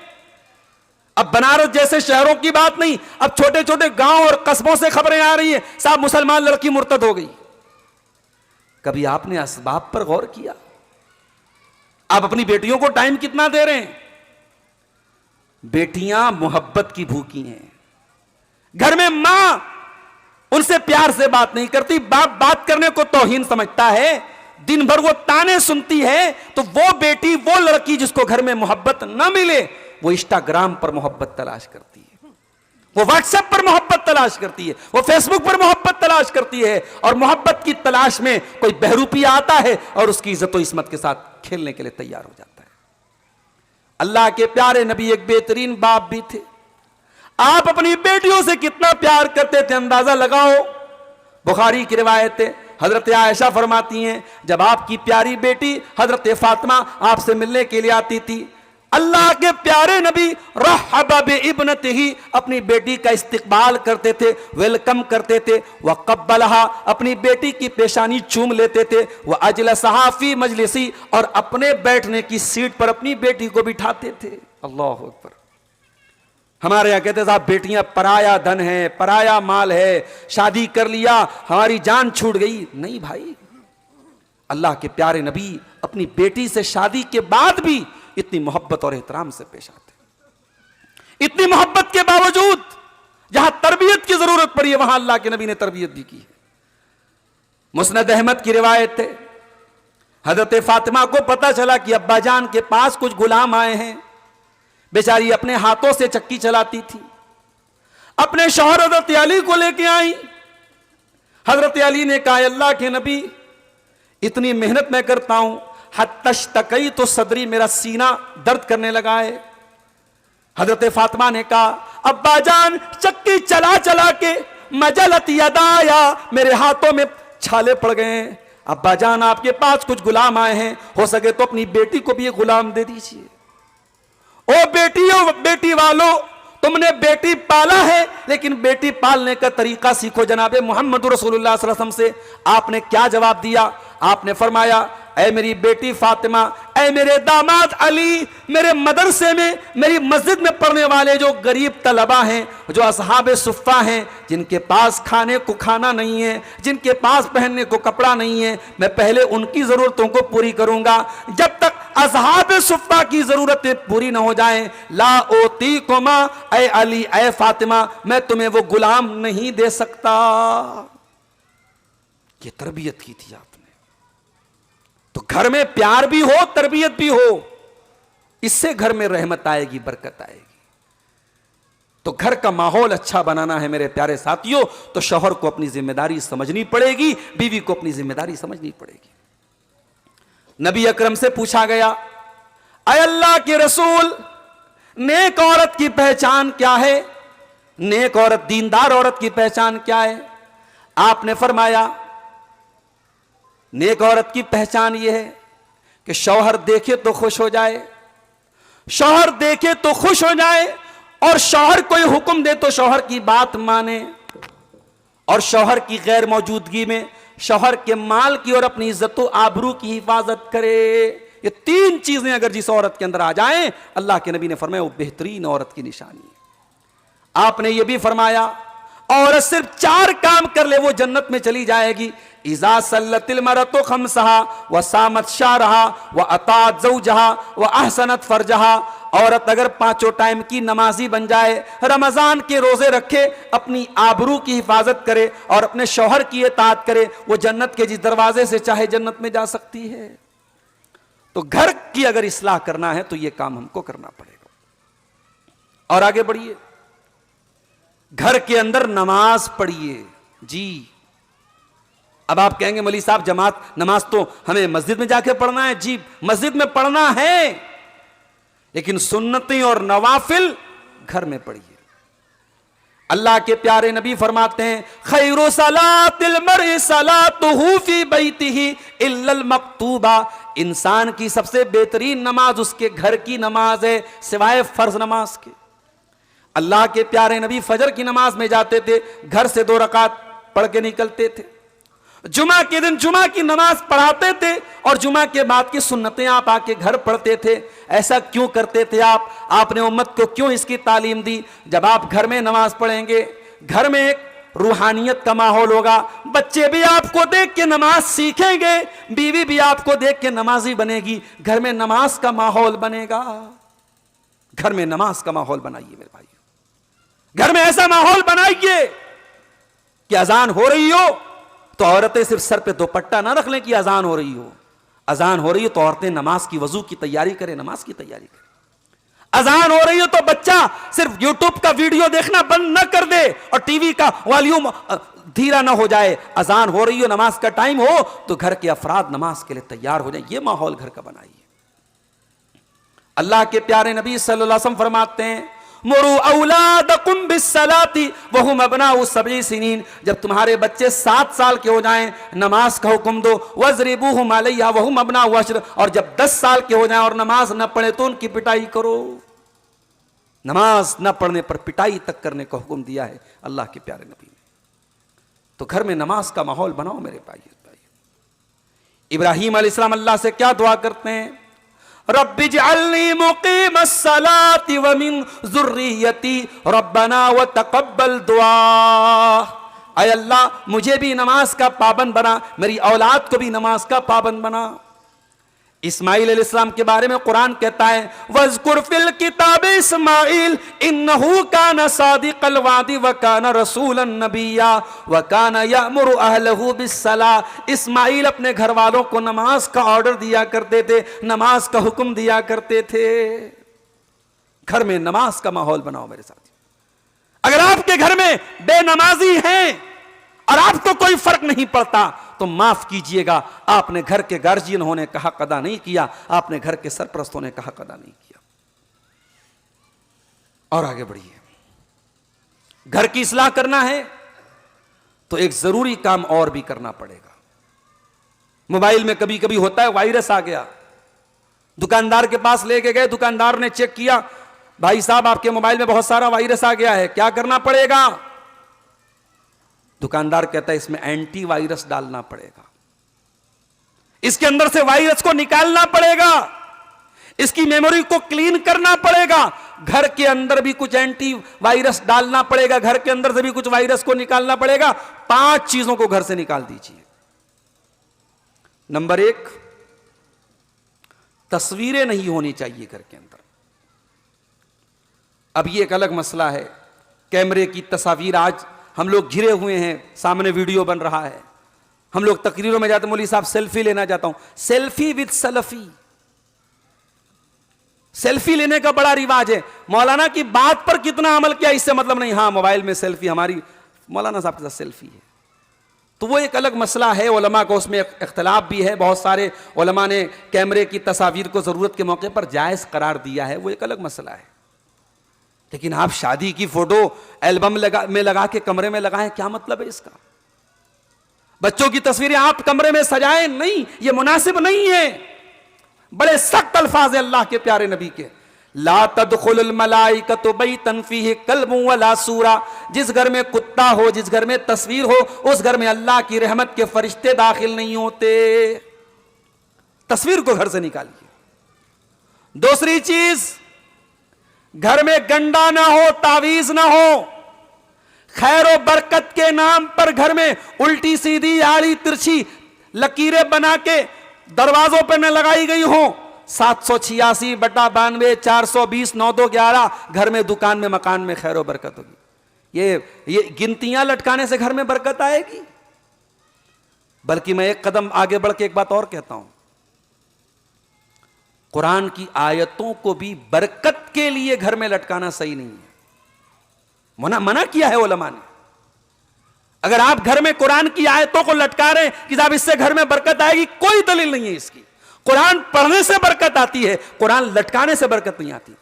अब बनारस जैसे शहरों की बात नहीं, अब छोटे छोटे गांव और कस्बों से खबरें आ रही हैं, साहब मुसलमान लड़की मुर्तद हो गई। कभी आपने असबाब पर गौर किया? आप अपनी बेटियों को टाइम कितना दे रहे हैं? बेटियां मोहब्बत की भूखी हैं। घर में मां उनसे प्यार से बात नहीं करती, बाप बात करने को तौहीन समझता है, दिन भर वो ताने सुनती है। तो वो बेटी, वो लड़की जिसको घर में मोहब्बत न मिले, वो इंस्टाग्राम पर मोहब्बत तलाश करती है, वो व्हाट्सएप पर मोहब्बत तलाश करती है, वो फेसबुक पर मोहब्बत तलाश करती है, और मोहब्बत की तलाश में कोई बहरूपिया आता है और उसकी इज्जत और इस्मत के साथ खेलने के लिए तैयार हो जाता है। अल्लाह के प्यारे नबी एक बेहतरीन बाप भी थे। आप अपनी बेटियों से कितना प्यार करते थे अंदाजा लगाओ। बुखारी की रिवायत है, हजरत आयशा फरमाती हैं जब आपकी प्यारी बेटी हजरत फातिमा आपसे मिलने के लिए आती थी, अल्लाह के प्यारे नबी रहबा बिइब्नतिही, अपनी बेटी का इस्तकबाल करते थे, वेलकम करते थे। वह कब्बलहा, अपनी बेटी की पेशानी चूम लेते थे। वह अजलसहा फी मजलिसी, और अपने बैठने की सीट पर अपनी बेटी को बिठाते थे। अल्लाह अकबर। हमारे यहाँ कहते साहब बेटियां पराया धन है, पराया माल है, शादी कर लिया हमारी जान छूट गई। नहीं भाई, अल्लाह के प्यारे नबी अपनी बेटी से शादी के बाद भी इतनी मोहब्बत और एहतराम से पेश आते। इतनी मोहब्बत के बावजूद जहां तरबियत की जरूरत पड़ी है वहां अल्लाह के नबी ने तरबियत भी की है। मुस्नद अहमद की रिवायत है, हजरत फातिमा को पता चला कि अब्बाजान के पास कुछ गुलाम आए हैं। बेचारी अपने हाथों से चक्की चलाती थी। अपने शौहर हजरत अली को लेके आई। हजरत अली ने कहा, अल्लाह के नबी इतनी मेहनत मैं करता हूं, हत्तश तकई तो सदरी, मेरा सीना दर्द करने लगा है। हजरत फातिमा ने कहा, अब्बा जान चक्की चला चला के मजलत यदाया, मेरे हाथों में छाले पड़ गए हैं। अब्बा जान आपके पास कुछ गुलाम आए हैं, हो सके तो अपनी बेटी को भी ये गुलाम दे दीजिए। ओ बेटियों, बेटी वालों, तुमने बेटी पाला है, लेकिन बेटी पालने का तरीका सीखो। जनाबे मोहम्मद रसूलुल्लाह सल्लल्लाहु अलैहि वसल्लम से आपने क्या जवाब दिया? आपने फरमाया, ऐ मेरी बेटी फातिमा, ऐ मेरे दामाद अली, मेरे मदरसे में, मेरी मस्जिद में पढ़ने वाले जो गरीब तलबा हैं, जो असहाबे सुफ़ा हैं, जिनके पास खाने को खाना नहीं है, जिनके पास पहनने को कपड़ा नहीं है, मैं पहले उनकी ज़रूरतों को पूरी करूंगा। जब तक असहाबे सुफ़ा की ज़रूरतें पूरी ना हो जाएं, ला ओती कुमा, ऐ अली, ऐ फातिमा, मैं तुम्हें वो गुलाम नहीं दे सकता। ये तरबियत की थी आपने। तो घर में प्यार भी हो, तरबियत भी हो, इससे घर में रहमत आएगी, बरकत आएगी। तो घर का माहौल अच्छा बनाना है मेरे प्यारे साथियों, तो शौहर को अपनी जिम्मेदारी समझनी पड़ेगी, बीवी को अपनी जिम्मेदारी समझनी पड़ेगी। नबी अकरम से पूछा गया, ऐ अल्लाह के रसूल, नेक औरत की पहचान क्या है? नेक औरत, दीनदार औरत की पहचान क्या है? आपने फरमाया, नेक औरत की पहचान यह है कि शौहर देखे तो खुश हो जाए, शौहर देखे तो खुश हो जाए, और शौहर कोई हुक्म दे तो शौहर की बात माने, और शौहर की गैर मौजूदगी में शौहर के माल की और अपनी इज्जत व आबरू की हिफाजत करे। ये तीन चीजें अगर जिस औरत के अंदर आ जाएं, अल्लाह के नबी ने फरमाया वो बेहतरीन औरत की निशानी है। आपने ये भी फरमाया, औरत सिर्फ 4 काम कर ले वो जन्नत में चली जाएगी। इज़ा सल्लतिल मरतु खम्सहा व सामत शारहा व अतात ज़ौजहा व अहसनत फरजहा। औरत अगर 5 टाइम की नमाजी बन जाए, रमजान के रोजे रखे, अपनी आबरू की हिफाजत करे और अपने शौहर की इताअत करे, वो जन्नत के जिस दरवाजे से चाहे जन्नत में जा सकती है। तो घर की अगर इस्लाह करना है तो ये काम हमको करना पड़ेगा। और आगे बढ़िए, घर के अंदर नमाज पढ़िए। जी, अब आप कहेंगे मौलवी साहब जमात नमाज तो हमें मस्जिद में जाके पढ़ना है। जी, मस्जिद में पढ़ना है, लेकिन सुन्नतें और नवाफिल घर में पढ़िए। अल्लाह के प्यारे नबी फरमाते हैं, खैरु सलातिल मर्इ सलातुहु फी बैतिही इल्लल मक्तूबा। इंसान की सबसे बेहतरीन नमाज उसके घर की नमाज है, सिवाय फर्ज नमाज के। अल्लाह के प्यारे नबी फजर की नमाज में जाते थे, घर से 2 रकात पढ़ के निकलते थे। जुमा के दिन जुमा की नमाज पढ़ाते थे और जुमा के बाद की सुन्नतें आप आके घर पढ़ते थे। ऐसा क्यों करते थे आप? आपने उम्मत को क्यों इसकी तालीम दी? जब आप घर में नमाज पढ़ेंगे, घर में एक रूहानियत का माहौल होगा, बच्चे भी आपको देख के नमाज सीखेंगे, बीवी भी आपको देख के नमाजी बनेगी, घर में नमाज का माहौल बनेगा। घर में नमाज का माहौल बनाइए मेरे भाई, घर में ऐसा माहौल बनाइए कि अजान हो रही हो तो औरतें सिर्फ सर पे दुपट्टा ना रख लें कि अजान हो रही हो। अजान हो रही हो तो औरतें नमाज की वजू की तैयारी करें, नमाज की तैयारी करें। अजान हो रही हो तो बच्चा सिर्फ यूट्यूब का वीडियो देखना बंद न कर दे और टीवी का वॉल्यूम धीरा ना हो जाए। अजान हो रही हो, नमाज का टाइम हो तो घर के अफराद नमाज के लिए तैयार हो जाए। ये माहौल घर का बनाइए। अल्लाह के प्यारे नबी सल्लल्लाहु अलैहि वसल्लम फरमाते हैं, मुरू औलादकुम बिस्सलाती वहुम अबनाउ सबई सिनीन, जब तुम्हारे बच्चे 7 साल के हो जाएं नमाज का हुक्म दो। वज़रिबूहुम अलैहा वहुम अबनाउ अश्र, और जब 10 साल के हो जाएं और नमाज न पढ़े तो उनकी पिटाई करो। नमाज न पढ़ने पर पिटाई तक करने का हुक्म दिया है अल्लाह के प्यारे नबी ने। तो घर में नमाज का माहौल बनाओ मेरे भाई। इब्राहीम अलैहिस्सलाम अल्लाह से क्या दुआ करते हैं? रब्बि जअलनी मुक़ीमस्सलाति व मिन ज़ुर्रियती रब्बना व तक़ब्बल दुआ। ऐ अल्लाह मुझे भी नमाज का पाबंद बना, मेरी औलाद को भी नमाज का पाबंद बना। इस्माइल अलैहिस्सलाम के बारे में कुरान कहता है वज़कुर फिल किताब इस्माइल इन्नहु काना सादिक़ल वादी व काना रसूलन नबिय्या व काना यअमुरु अहलहु बिस्सलाह। इस्माइल अपने घर वालों को नमाज का ऑर्डर दिया करते थे, नमाज का हुक्म दिया करते थे। घर में नमाज का माहौल बनाओ मेरे साथी। अगर आपके घर में बेनमाजी हैं और आपको कोई फर्क नहीं पड़ता तो माफ कीजिएगा, आपने घर के गार्जियन होने का हक अदा नहीं किया, आपने घर के सरपरस्त होने का हक अदा नहीं किया। और आगे बढ़िए। घर की इस्लाह करना है तो एक जरूरी काम और भी करना पड़ेगा। मोबाइल में कभी कभी होता है वायरस आ गया, दुकानदार के पास लेके गए, दुकानदार ने चेक किया, भाई साहब आपके मोबाइल में बहुत सारा वायरस आ गया है, क्या करना पड़ेगा? दुकानदार कहता है इसमें एंटी वायरस डालना पड़ेगा, इसके अंदर से वायरस को निकालना पड़ेगा, इसकी मेमोरी को क्लीन करना पड़ेगा, घर के अंदर भी कुछ एंटी वायरस डालना पड़ेगा, घर के अंदर से भी कुछ वायरस को निकालना पड़ेगा। 5 चीजों को घर से निकाल दीजिए। नंबर 1, तस्वीरें नहीं होनी चाहिए घर के अंदर। अब ये एक अलग मसला है, कैमरे की तस्वीर, आज हम लोग घिरे हुए हैं, सामने वीडियो बन रहा है, हम लोग तकरीरों में जाते, मौलवी साहब सेल्फी लेना चाहता हूं, सेल्फी विद सलफी। सेल्फी लेने का बड़ा रिवाज है, मौलाना की बात पर कितना अमल किया इससे मतलब नहीं, हां मोबाइल में सेल्फी, हमारी मौलाना साहब के साथ सेल्फी है, तो वो एक अलग मसला है। उलमा को उसमें इख्तलाफ भी है, बहुत सारे उलमा ने कैमरे की तस्वीर को जरूरत के मौके पर जायज करार दिया है, वो एक अलग मसला है। लेकिन आप शादी की फोटो एल्बम में लगा के कमरे में लगाएं, क्या मतलब है इसका? बच्चों की तस्वीरें आप कमरे में सजाएं, नहीं, यह मुनासिब नहीं है। बड़े सख्त अल्फाज है अल्लाह के प्यारे नबी के, ला तदखुलुल मलाइकतु बैतन फीहि कल्बुन वला सूरा। जिस घर में कुत्ता हो, जिस घर में तस्वीर हो, उस घर में अल्लाह की रहमत के फरिश्ते दाखिल नहीं होते। तस्वीर को घर से निकालिए। दूसरी चीज, घर में गंडा ना हो, तावीज ना हो, खैर और बरकत के नाम पर घर में उल्टी सीधी आड़ी तिरछी लकीरें बना के दरवाजों पर न लगाई गई हो। 786/92 420 9211 घर में, दुकान में, मकान में खैर और बरकत होगी। ये गिनतियां लटकाने से घर में बरकत आएगी? बल्कि मैं एक कदम आगे बढ़ के एक बात और कहता हूं, कुरान की आयतों को भी बरकत के लिए घर में लटकाना सही नहीं है, मना किया है उलमा ने। अगर आप घर में कुरान की आयतों को लटका रहे हैं कि साहब इससे घर में बरकत आएगी, कोई दलील नहीं है इसकी। कुरान पढ़ने से बरकत आती है, कुरान लटकाने से बरकत नहीं आती।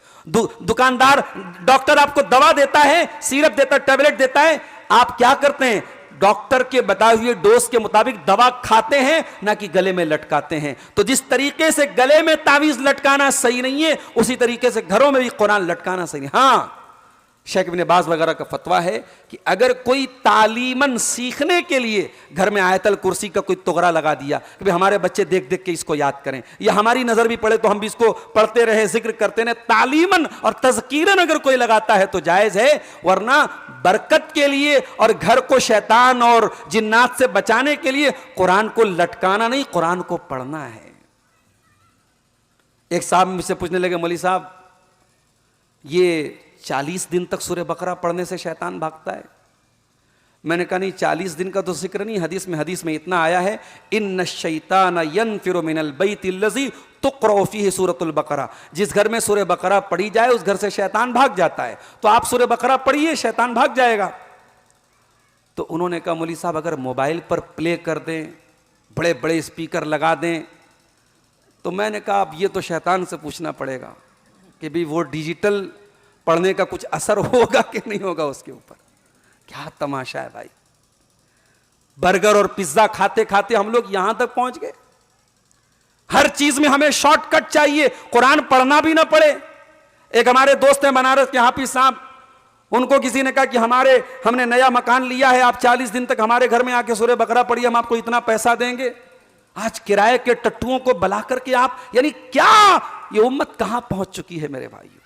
दुकानदार, डॉक्टर आपको दवा देता है, सिरप देता है, टैबलेट देता है, आप क्या करते हैं? डॉक्टर के बताए हुए डोज के मुताबिक दवा खाते हैं, ना कि गले में लटकाते हैं। तो जिस तरीके से गले में तावीज लटकाना सही नहीं है, उसी तरीके से घरों में भी कुरान लटकाना सही नहीं। हां, शेख इब्न बाज वगैरह का फतवा है कि अगर कोई तालीमन सीखने के लिए घर में आयतल कुर्सी का कोई तुगरा लगा दिया कि भाई हमारे बच्चे देख देख के इसको याद करें, या हमारी नजर भी पड़े तो हम भी इसको पढ़ते रहे, जिक्र करते रहे, तालीमन और तज़कीरन अगर कोई लगाता है तो जायज है। वरना बरकत के लिए और घर को शैतान और जिन्नात से बचाने के लिए कुरान को लटकाना नहीं, कुरान को पढ़ना है। एक साहब मुझसे पूछने लगे, मौलवी साहब ये 40 दिन तक सूरह बकरा पढ़ने से शैतान भागता है? मैंने कहा नहीं, 40 दिन का तो जिक्र नहीं, हदीस में इतना आया है, इन्न शैतान यनफिरु मिनल बैतिल्लज़ी तुक़रअ फ़ीहि सूरतुल बकरा। जिस घर में सूरह बकरा पढ़ी जाए उस घर से शैतान भाग जाता है। तो आप सूरह बकरा पढ़िए, शैतान भाग जाएगा। तो उन्होंने कहा मौलवी साहब अगर मोबाइल पर प्ले कर दें, बड़े बड़े स्पीकर लगा दें, तो मैंने कहा अब ये तो शैतान से पूछना पड़ेगा कि भाई वो डिजिटल पढ़ने का कुछ असर होगा कि नहीं होगा उसके ऊपर। क्या तमाशा है भाई। बर्गर और पिज्जा खाते खाते हम लोग यहां तक पहुंच गए। हर चीज में हमें शॉर्टकट चाहिए, कुरान पढ़ना भी ना पड़े। एक हमारे दोस्त हैं बनारस के हाफिज साहब, उनको किसी ने कहा कि हमने नया मकान लिया है, आप 40 दिन तक हमारे घर में आके सूरह बकरा पढ़िए, हम आपको इतना पैसा देंगे। आज किराए के टट्टुओं को बुला करके आप, यानी क्या ये उम्मत कहां पहुंच चुकी है मेरे भाइयों।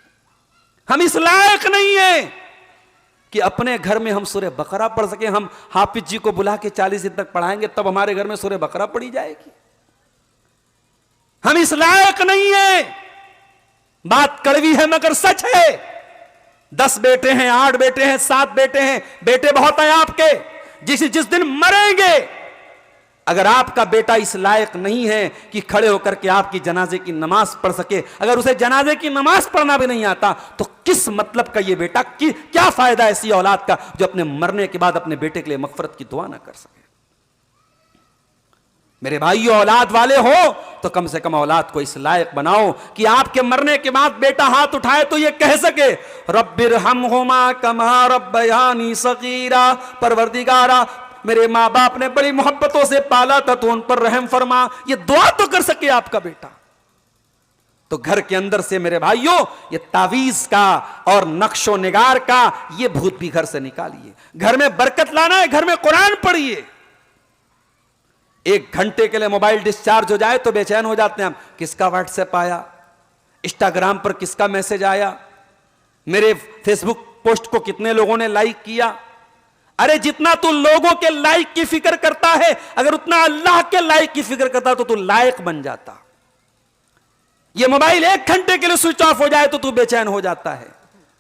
हम इस लायक नहीं है कि अपने घर में हम सूरह बकरा पढ़ सके। हम हाफिज जी को बुला के 40 दिन तक पढ़ाएंगे, तब हमारे घर में सूरह बकरा पढ़ी जाएगी। हम इस लायक नहीं है। बात कड़वी है मगर सच है। 10 बेटे हैं, 8 बेटे हैं, 7 बेटे हैं, बेटे बहुत हैं आपके। जिस दिन मरेंगे, अगर आपका बेटा इस लायक नहीं है कि खड़े होकर के आपकी जनाजे की नमाज पढ़ सके, अगर उसे जनाजे की नमाज पढ़ना भी नहीं आता, तो किस मतलब का ये बेटा, क्या फायदा ऐसी औलाद का जो अपने मरने के बाद अपने बेटे के लिए मगफरत की दुआ ना कर सके। मेरे भाइयों, औलाद वाले हो तो कम से कम औलाद को इस लायक बनाओ कि आपके मरने के बाद बेटा हाथ उठाए तो ये कह सके, रब्बिरहमहुमा कमा रब्बयानी सगीरा, परवरदिगारा मेरे माँ बाप ने बड़ी मोहब्बतों से पाला था तो उन पर रहम फरमा। ये दुआ तो कर सके आपका बेटा। तो घर के अंदर से मेरे भाइयों ये तावीज का और नक्शो निगार का ये भूत भी घर से निकालिए। घर में बरकत लाना है, घर में कुरान पढ़िए। 1 घंटे के लिए मोबाइल डिस्चार्ज हो जाए तो बेचैन हो जाते हैं हम, किसका व्हाट्सएप आया, इंस्टाग्राम पर किसका मैसेज आया, मेरे फेसबुक पोस्ट को कितने लोगों ने लाइक किया। अरे जितना तू लोगों के लाइक की फिक्र करता है, अगर उतना अल्लाह के लाइक की फिक्र करता तो तू लायक बन जाता। ये मोबाइल 1 घंटे के लिए स्विच ऑफ हो जाए तो तू बेचैन हो जाता है।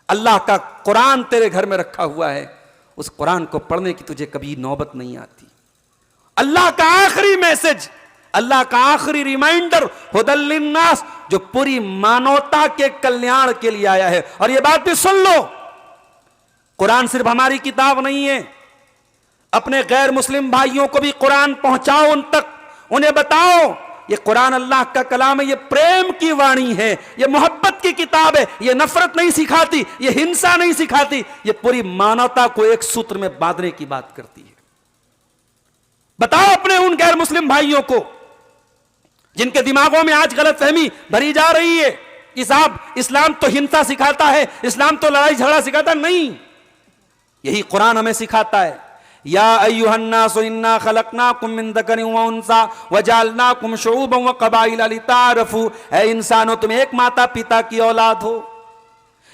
अल्लाह का कुरान तेरे घर में रखा हुआ है, उस कुरान को पढ़ने की तुझे कभी नौबत नहीं आती। अल्लाह का आखिरी मैसेज, अल्लाह का आखिरी रिमाइंडर हुदल लिन्नास, जो पूरी मानवता के कल्याण के लिए आया है। और यह बात भी सुन लो, कुरान सिर्फ हमारी किताब नहीं है। अपने गैर मुस्लिम भाइयों को भी कुरान पहुंचाओ उन तक, उन्हें बताओ ये कुरान अल्लाह का कलाम है, ये प्रेम की वाणी है, ये मोहब्बत की किताब है, ये नफरत नहीं सिखाती, ये हिंसा नहीं सिखाती, ये पूरी मानवता को एक सूत्र में बांधने की बात करती है। बताओ अपने उन गैर मुस्लिम भाइयों को जिनके दिमागों में आज गलतफहमी भरी जा रही है कि साहब इस्लाम तो हिंसा सिखाता है, इस्लाम तो लड़ाई झगड़ा सिखाता नहीं। यही कुरान हमें सिखाता है, या अय्युहन्नासु इन्ना खलकनाकुम मिन ज़करिन व उन्सा वजअलनाकुम शुऊबन व क़बाइला लिताअरफू। ऐ इंसानों, तुम एक माता पिता की औलाद हो।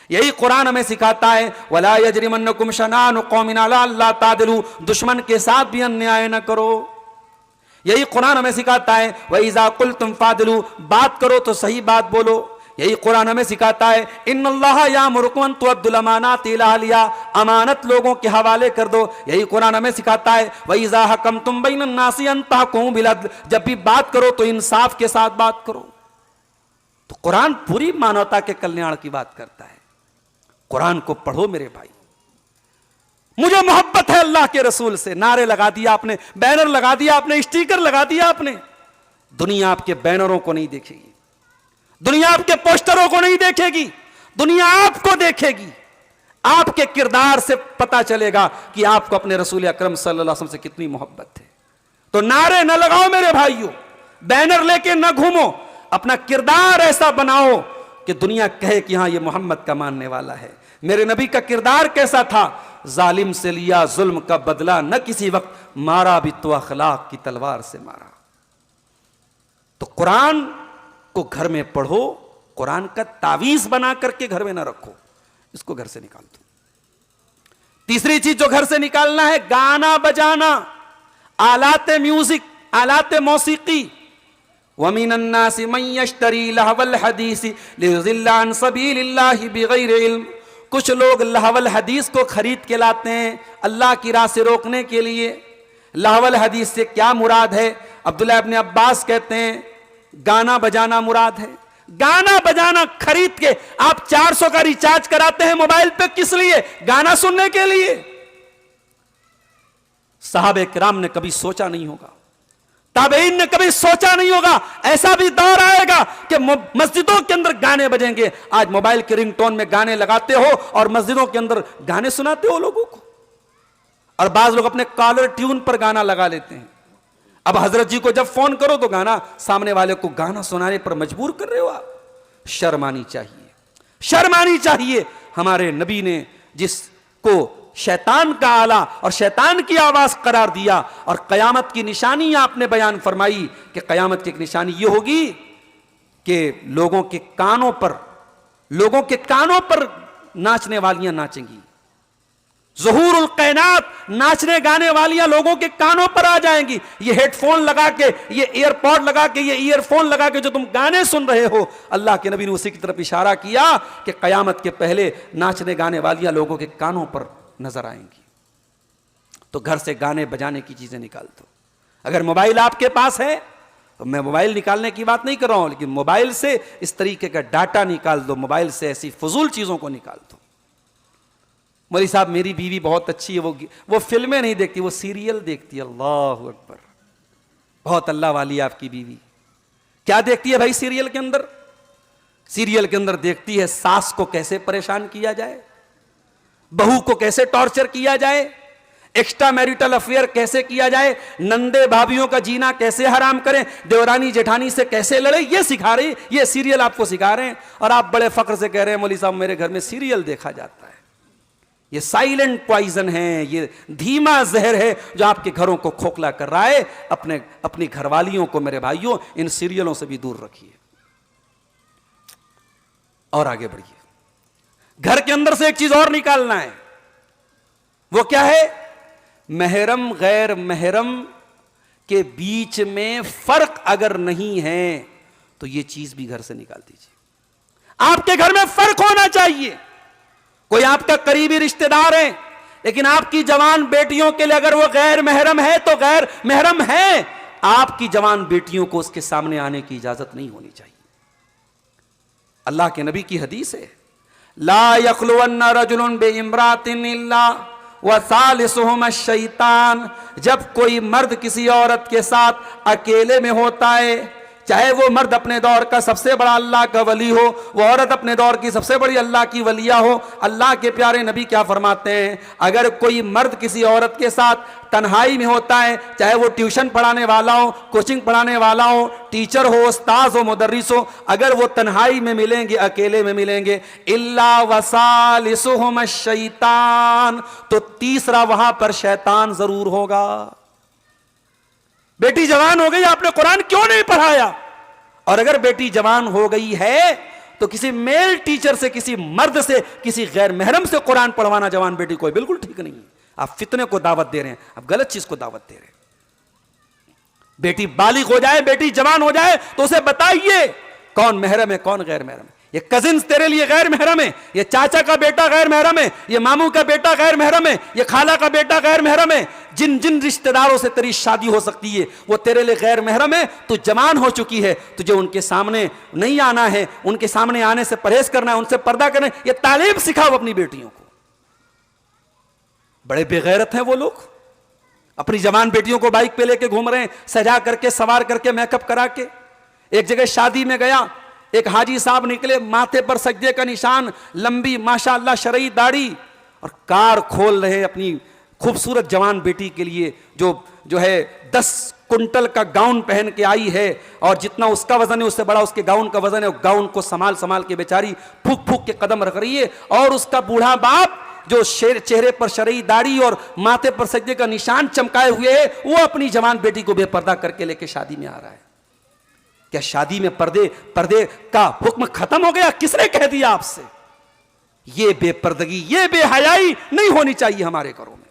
यही कुरान हमें सिखाता है, वला यजरिमन्नकुम शनानु कौमिन अला अल्ला तादिलू, दुश्मन के साथ भी अन्याय न करो। यही कुरान हमें सिखाता है, व इज़ा कुल्तुम फादिलू, बात करो तो सही बात बोलो। यही कुरान हमें सिखाता है, इन्नल्लाह यामुरुकुम अन तुअद्दुल अमानाति इला अहलिहा, अमानत लोगों के हवाले कर दो। यही कुरान हमें सिखाता है, व इज़ा हकमतुम बैनन नासी अन तहकुमू बिल अद्ल, जब भी बात करो तो इंसाफ के साथ बात करो। तो कुरान पूरी मानवता के कल्याण की बात करता है। कुरान को पढ़ो मेरे भाई। मुझे मोहब्बत है अल्लाह के रसूल से, नारे लगा दिया आपने, बैनर लगा दिया आपने, स्टिकर लगा दिया आपने। दुनिया आपके बैनरों को नहीं देखेगी, दुनिया आपके पोस्टरों को नहीं देखेगी, दुनिया आपको देखेगी। आपके किरदार से पता चलेगा कि आपको अपने रसूल अकरम सल्लल्लाहु अलैहि वसल्लम से कितनी मोहब्बत है। तो नारे न लगाओ मेरे भाइयों, बैनर लेके न घूमो, अपना किरदार ऐसा बनाओ कि दुनिया कहे कि हां ये मोहम्मद का मानने वाला है। मेरे नबी का किरदार कैसा था, जालिम से लिया जुल्म का बदला, न किसी वक्त मारा भी तो अखलाक की तलवार से मारा। तो कुरान को घर में पढ़ो, कुरान का तावीज बना करके घर में ना रखो, इसको घर से निकाल दो। तीसरी चीज जो घर से निकालना है, गाना बजाना, आलाते म्यूजिक, आलाते मौसीकी। वमिनन नासि मन यश्तरी लहवल हदीसी लियुज़िल्ला अन सबीलिल्लाहि बिगैर इल्म। कुछ लोग लहवल हदीस को खरीद के लाते हैं अल्लाह की राह से रोकने के लिए। लहवल हदीस से क्या मुराद है? अब्दुल्लाह इब्न अब्बास कहते हैं गाना बजाना मुराद है। गाना बजाना खरीद के आप 400 का रिचार्ज कराते हैं मोबाइल पे, किस लिए? गाना सुनने के लिए। साहबे किराम ने कभी सोचा नहीं होगा, ताबईन ने कभी सोचा नहीं होगा ऐसा भी दौर आएगा कि मस्जिदों के अंदर गाने बजेंगे। आज मोबाइल के रिंगटोन में गाने लगाते हो और मस्जिदों के अंदर गाने सुनाते हो लोगों को, और बाज लोग अपने कॉलर ट्यून पर गाना लगा लेते हैं। अब हजरत जी को जब फोन करो तो गाना, सामने वाले को गाना सुनाने पर मजबूर कर रहे हो आप। शर्म आनी चाहिए, शर्म आनी चाहिए। हमारे नबी ने जिसको शैतान का आला और शैतान की आवाज करार दिया, और कयामत की निशानी आपने बयान फरमाई कि कयामत की एक निशानी यह होगी कि लोगों के कानों पर नाचने वालियां नाचेंगी। ज़ुहूरुल कैनात, नाचने गाने वालियां लोगों के कानों पर आ जाएंगी। ये हेडफोन लगा के, ये एयरपॉड लगा के, ये ईयरफोन लगा के जो तुम गाने सुन रहे हो, अल्लाह के नबी ने उसी की तरफ इशारा किया कि कयामत के पहले नाचने गाने वालियां लोगों के कानों पर नजर आएंगी। तो घर से गाने बजाने की चीजें निकाल दो। अगर मोबाइल आपके पास है तो मैं मोबाइल निकालने की बात नहीं कर रहा हूं, लेकिन मोबाइल से इस तरीके का डाटा निकाल दो, मोबाइल से ऐसी फजूल चीजों को निकाल दो। मौलवी साहब मेरी बीवी बहुत अच्छी है, वो फिल्में नहीं देखती, वो सीरियल देखती है। अल्लाह अकबर, बहुत अल्लाह वाली है आपकी बीवी। क्या देखती है भाई सीरियल के अंदर? सीरियल के अंदर देखती है सास को कैसे परेशान किया जाए, बहू को कैसे टॉर्चर किया जाए, एक्स्ट्रा मैरिटल अफेयर कैसे किया जाए, नंदे भाभियों का जीना कैसे हराम करें, देवरानी जेठानी से कैसे लड़े, ये सिखा रही, ये सीरियल आपको सिखा रहे हैं। और आप बड़े फख्र से कह रहे हैं मौलवी साहब मेरे घर में सीरियल देखा जाता है। ये साइलेंट पॉइजन है, ये धीमा जहर है जो आपके घरों को खोखला कर रहा है। अपनी घरवालियों को मेरे भाइयों इन सीरियलों से भी दूर रखिए और आगे बढ़िए। घर के अंदर से एक चीज और निकालना है, वो क्या है? महरम गैर महरम के बीच में फर्क अगर नहीं है तो ये चीज भी घर से निकाल दीजिए। आपके घर में फर्क होना चाहिए। कोई आपका करीबी रिश्तेदार है, लेकिन आपकी जवान बेटियों के लिए अगर वो गैर महरम है तो गैर महरम है। आपकी जवान बेटियों को उसके सामने आने की इजाजत नहीं होनी चाहिए। अल्लाह के नबी की हदीस है, ला यखलुवन्ना रजुलुन बिइम्रातिन इल्ला व सालिसुहुमा शैतान। जब कोई मर्द किसी औरत के साथ अकेले में होता है, चाहे वो मर्द अपने दौर का सबसे बड़ा अल्लाह का वली हो, वो औरत अपने दौर की सबसे बड़ी अल्लाह की वलिया हो, अल्लाह के प्यारे नबी क्या फरमाते हैं? अगर कोई मर्द किसी औरत के साथ तन्हाई में होता है, चाहे वो ट्यूशन पढ़ाने वाला हो, कोचिंग पढ़ाने वाला हो, टीचर हो, उस्ताद हो, मुदर्रिस हो, अगर वो तन्हाई में मिलेंगे, अकेले में मिलेंगे, इल्ला वसालिसुहुम शैतान, तो तीसरा वहां पर शैतान जरूर होगा। बेटी जवान हो गई, आपने कुरान क्यों नहीं पढ़ाया? और अगर बेटी जवान हो गई है तो किसी मेल टीचर से, किसी मर्द से, किसी गैर महरम से कुरान पढ़वाना जवान बेटी को बिल्कुल ठीक नहीं है। आप फितने को दावत दे रहे हैं, आप गलत चीज को दावत दे रहे हैं। बेटी बालिग हो जाए, बेटी जवान हो जाए तो उसे बताइए कौन महरम है, कौन गैर महरम है। ये कजिन्स तेरे लिए गैर महरम है, ये चाचा का बेटा गैर महरम है, ये मामू का बेटा गैर महरम है, ये खाला का बेटा गैर महरम है। जिन जिन रिश्तेदारों से तेरी शादी हो सकती है वो तेरे लिए गैर महरम है। तू जवान हो चुकी है, तुझे उनके सामने नहीं आना है, उनके सामने आने से परहेज करना है, उनसे पर्दा करना है। ये तालीम सिखाओ अपनी बेटियों को। बड़े बेगैरत हैं वो लोग, अपनी जवान बेटियों को बाइक पे लेके घूम रहे हैं, सजा करके, सवार करके, मेकअप करा के। एक जगह शादी में गया, एक हाजी साहब निकले, माथे पर सजदे का निशान, लंबी माशाअल्लाह शरई दाढ़ी, और कार खोल रहे अपनी खूबसूरत जवान बेटी के लिए जो है 10 कुंटल का गाउन पहन के आई है, और जितना उसका वजन है उससे बड़ा उसके गाउन का वजन है। गाउन को संभाल संभाल के बेचारी फूक फूक के कदम रख रही है, और उसका बूढ़ा बाप जो चेहरे पर शरई दाढ़ी और माथे पर सजदे का निशान चमकाए हुए है, वो अपनी जवान बेटी को बेपर्दा करके लेके शादी में आ रहा है। क्या शादी में पर्दे का हुक्म खत्म हो गया? किसने कह दिया आपसे? ये बेपर्दगी, ये बेहयाई नहीं होनी चाहिए हमारे घरों में।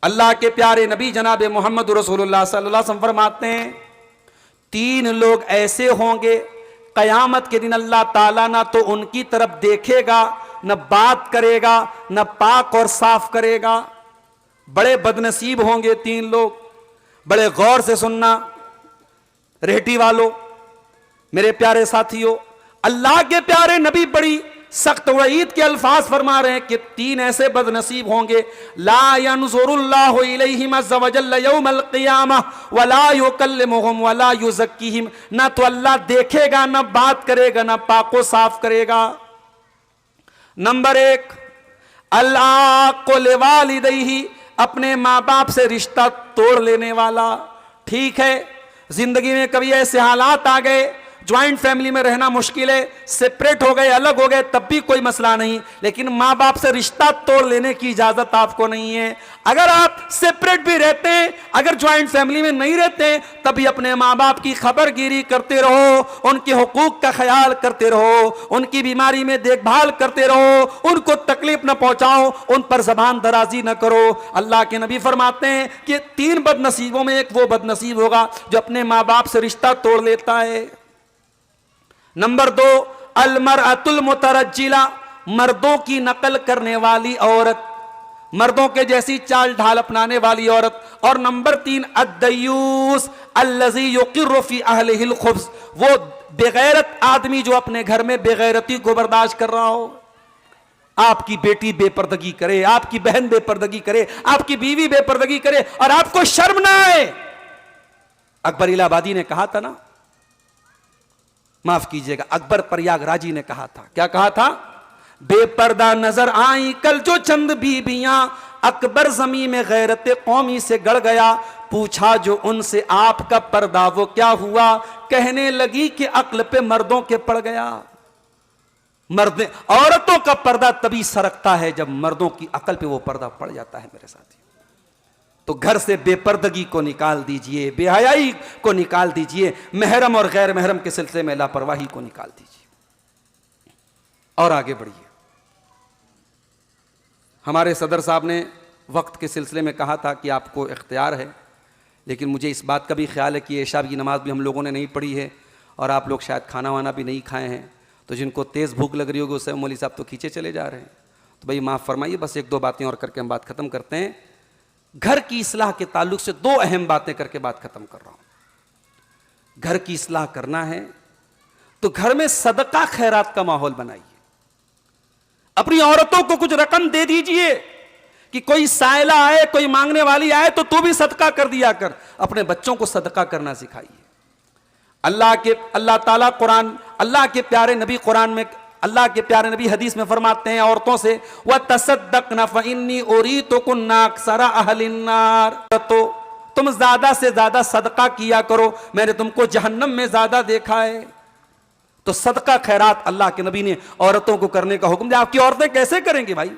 अल्लाह के प्यारे नबी जनाब मोहम्मद रसूलुल्लाह सल्लल्लाहु अलैहि वसल्लम फरमाते हैं, 3 लोग ऐसे होंगे कयामत के दिन अल्लाह ताला ना तो उनकी तरफ देखेगा, न बात करेगा, न पाक और साफ करेगा। बड़े बदनसीब होंगे 3 लोग। बड़े गौर से सुनना रेहटी वालों, मेरे प्यारे साथियों, अल्लाह के प्यारे नबी बड़ी सख्त वईद के अल्फाज फरमा रहे हैं कि 3 ऐसे बदनसीब होंगे, ला यंजुरुल्लाहु इलैहिम अज़्ज़ व जल्ल यौमल क़ियामह व ला युकल्लिमुहुम व ला युज़क्कीहिम, ना तो अल्लाह देखेगा, ना बात करेगा, ना पाको साफ करेगा। नंबर 1, अल्लाह लिवालिदैहि, अपने माँ बाप से रिश्ता तोड़ लेने वाला। ठीक है, जिंदगी में कभी ऐसे हालात आ गए, ज्वाइंट फैमिली में रहना मुश्किल है, सेपरेट हो गए, अलग हो गए, तब भी कोई मसला नहीं, लेकिन माँ बाप से रिश्ता तोड़ लेने की इजाजत आपको नहीं है। अगर आप सेपरेट भी रहते हैं, अगर ज्वाइंट फैमिली में नहीं रहते, तभी अपने माँ बाप की खबरगिरी करते रहो, उनके हुकूक का ख्याल करते रहो, उनकी बीमारी में देखभाल करते रहो, उनको तकलीफ न पहुंचाओ, उन पर जबान दराजी न करो। अल्लाह के नबी फरमाते हैं कि 3 बदनसीबों में एक वो बदनसीब होगा जो अपने माँ बाप से रिश्ता तोड़ लेता है। नंबर 2, अलमरअतुल मुतरज्जिला, मर्दों की नकल करने वाली औरत, मर्दों के जैसी चाल ढाल अपनाने वाली औरत। और नंबर 3, अद्दयूस अल्लज़ी युक़िर्रु फ़ी अहलिहिल खुब्ज़, वो बेगैरत आदमी जो अपने घर में बेगैरती को बर्दाश्त कर रहा हो। आपकी बेटी बेपर्दगी करे, आपकी बहन बेपर्दगी करे, आपकी बीवी बेपर्दगी करे और आपको शर्म ना आए। अकबर इलाहाबादी ने कहा था ना, माफ कीजिएगा, अकबर प्रयागराजी ने कहा था, क्या कहा था? बेपर्दा नजर आई कल जो चंद बीबियां, अकबर जमी में गैरत कौमी से गड़ गया, पूछा जो उनसे आपका पर्दा वो क्या हुआ, कहने लगी कि अक्ल पे मर्दों के पड़ गया। मर्द औरतों का पर्दा तभी सरकता है जब मर्दों की अकल पे वो पर्दा पड़ जाता है मेरे साथी। तो घर से बेपर्दगी को निकाल दीजिए, बेहयाई को निकाल दीजिए, महरम और गैर महरम के सिलसिले में लापरवाही को निकाल दीजिए और आगे बढ़िए। हमारे सदर साहब ने वक्त के सिलसिले में कहा था कि आपको इख्तियार है, लेकिन मुझे इस बात का भी ख्याल है कि इशा की नमाज भी हम लोगों ने नहीं पढ़ी है और आप लोग शायद खाना वाना भी नहीं खाए हैं, तो जिनको तेज़ भूख लग रही होगी उससे मौलवी साहब तो खींचे चले जा रहे हैं। तो भाई माफ़ फरमाइए, बस 1-2 बातें और करके हम बात ख़त्म करते हैं। घर की इस्लाह के ताल्लुक से 2 अहम बातें करके बात ख़त्म कर रहा हूं। घर की इस्लाह करना है तो घर में सदका खैरात का माहौल बनाइए। अपनी औरतों को कुछ रकम दे दीजिए कि कोई साइला आए, कोई मांगने वाली आए तो तू भी सदका कर दिया कर। अपने बच्चों को सदका करना सिखाइए। अल्लाह ताला कुरान, अल्लाह के प्यारे नबी कुरान में, अल्लाह के प्यारे नबी हदीस में फरमाते हैं औरतों से, व तसद्दक़ना फ़इन्नी उरीतुकुन्ना अक्सरा अहलिन नार, तो तुम ज्यादा से ज्यादा सदका किया करो, मैंने तुमको जहन्नम में ज्यादा देखा है। तो सदका खैरात अल्लाह के नबी ने औरतों को करने का हुक्म दिया। आपकी औरतें कैसे करेंगी भाई,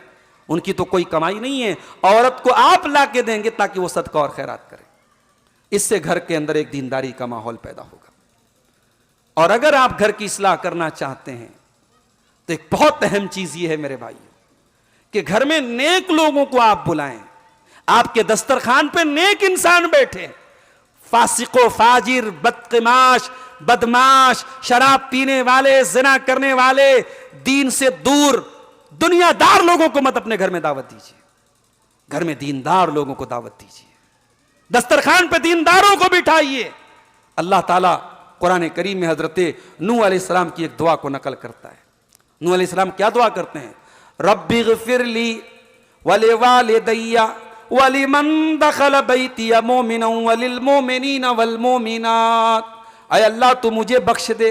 उनकी तो कोई कमाई नहीं है, औरत को आप ला के देंगे ताकि वो सदका और खैरात करे। इससे घर के अंदर एक दीनदारी का माहौल पैदा होगा। और अगर आप घर की इस्लाह करना चाहते हैं तो एक बहुत अहम चीज यह है मेरे भाइयों कि घर में नेक लोगों को आप बुलाएं। आपके दस्तरखान पे नेक इंसान बैठे, फासिको फाजिर, बदकिमाश, बदमाश, शराब पीने वाले, जिना करने वाले, दीन से दूर दुनियादार लोगों को मत अपने घर में दावत दीजिए। घर में दीनदार लोगों को दावत दीजिए, दस्तरखान पे दीनदारों को बिठाइए। अल्लाह ताला कुरान करीम में हजरत नूह अलैहिस्सलाम की एक दुआ को नकल करता है। नूह अलैहिस्सलाम क्या दुआ करते हैं? रब्बिग़फिरली वलिवालिदैया वलिमन दखल बैतिया मोमिनन वलिलमोमिनीन वलमोमिनात। अय अल्लाह तू मुझे बख्श दे,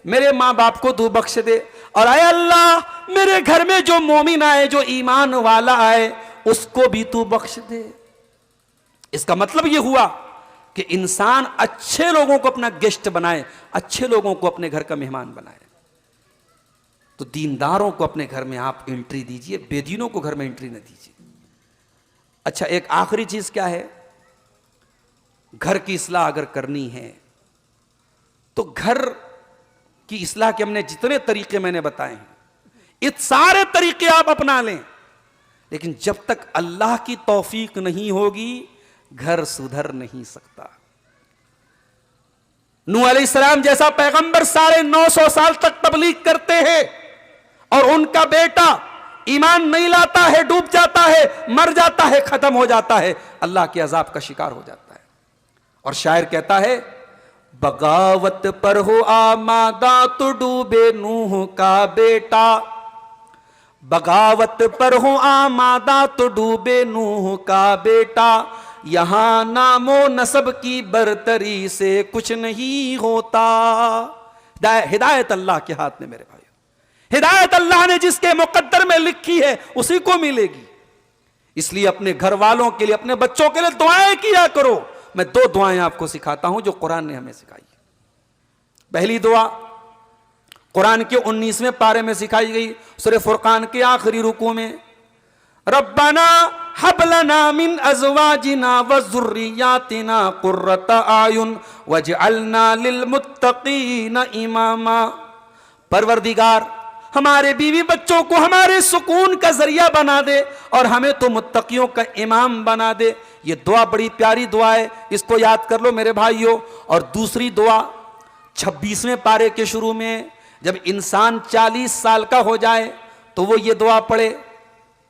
मेरे माँ बाप को तू बख्श दे, और अय अल्लाह मेरे घर में जो मोमिन आए, जो ईमान वाला आए, उसको भी तू बख्श दे। इसका मतलब यह हुआ कि इंसान अच्छे लोगों को अपना गेस्ट बनाए, अच्छे लोगों को अपने घर का मेहमान बनाए। तो दीनदारों को अपने घर में आप एंट्री दीजिए, बेदीनों को घर में एंट्री न दीजिए। अच्छा, एक आखिरी चीज क्या है, घर की इस्लाह अगर करनी है तो घर की इस्लाह के हमने जितने तरीके मैंने बताए हैं, ये सारे तरीके आप अपना लें, लेकिन जब तक अल्लाह की तौफीक नहीं होगी घर सुधर नहीं सकता। नूह अलैहिस्सलाम जैसा पैगंबर 950 साल तक तबलीग करते हैं और उनका बेटा ईमान नहीं लाता है, डूब जाता है, मर जाता है, खत्म हो जाता है, अल्लाह के अजाब का शिकार हो जाता है। और शायर कहता है, बगावत पर हो आमादा तो डूबे नूह का बेटा, बगावत पर हो आमादा तो डूबे नूह का बेटा, यहां नामो नसब की बरतरी से कुछ नहीं होता। हिदायत अल्लाह के हाथ में मेरे भाई, हिदायत अल्लाह ने जिसके मुकद्दर में लिखी है उसी को मिलेगी। इसलिए अपने घर वालों के लिए, अपने बच्चों के लिए दुआएं किया करो। मैं 2 दुआएं आपको सिखाता हूं जो कुरान ने हमें सिखाई है। पहली दुआ कुरान के 19वें पारे में सिखाई गई, सूरह फुरकान के आखिरी रुकू में, रब्बना हब लना मिन अज़वाजिना व ज़ुर्रियातिना कुर्रता आयुन वजअलना लिल मुत्तक़ीना इमामा। परवरदिगार, हमारे बीवी बच्चों को हमारे सुकून का जरिया बना दे और हमें तो मुत्तकियों का इमाम बना दे। ये दुआ बड़ी प्यारी दुआ है, इसको याद कर लो मेरे भाइयों। और दूसरी दुआ 26वें पारे के शुरू में, जब इंसान 40 साल का हो जाए तो वो ये दुआ पढ़े।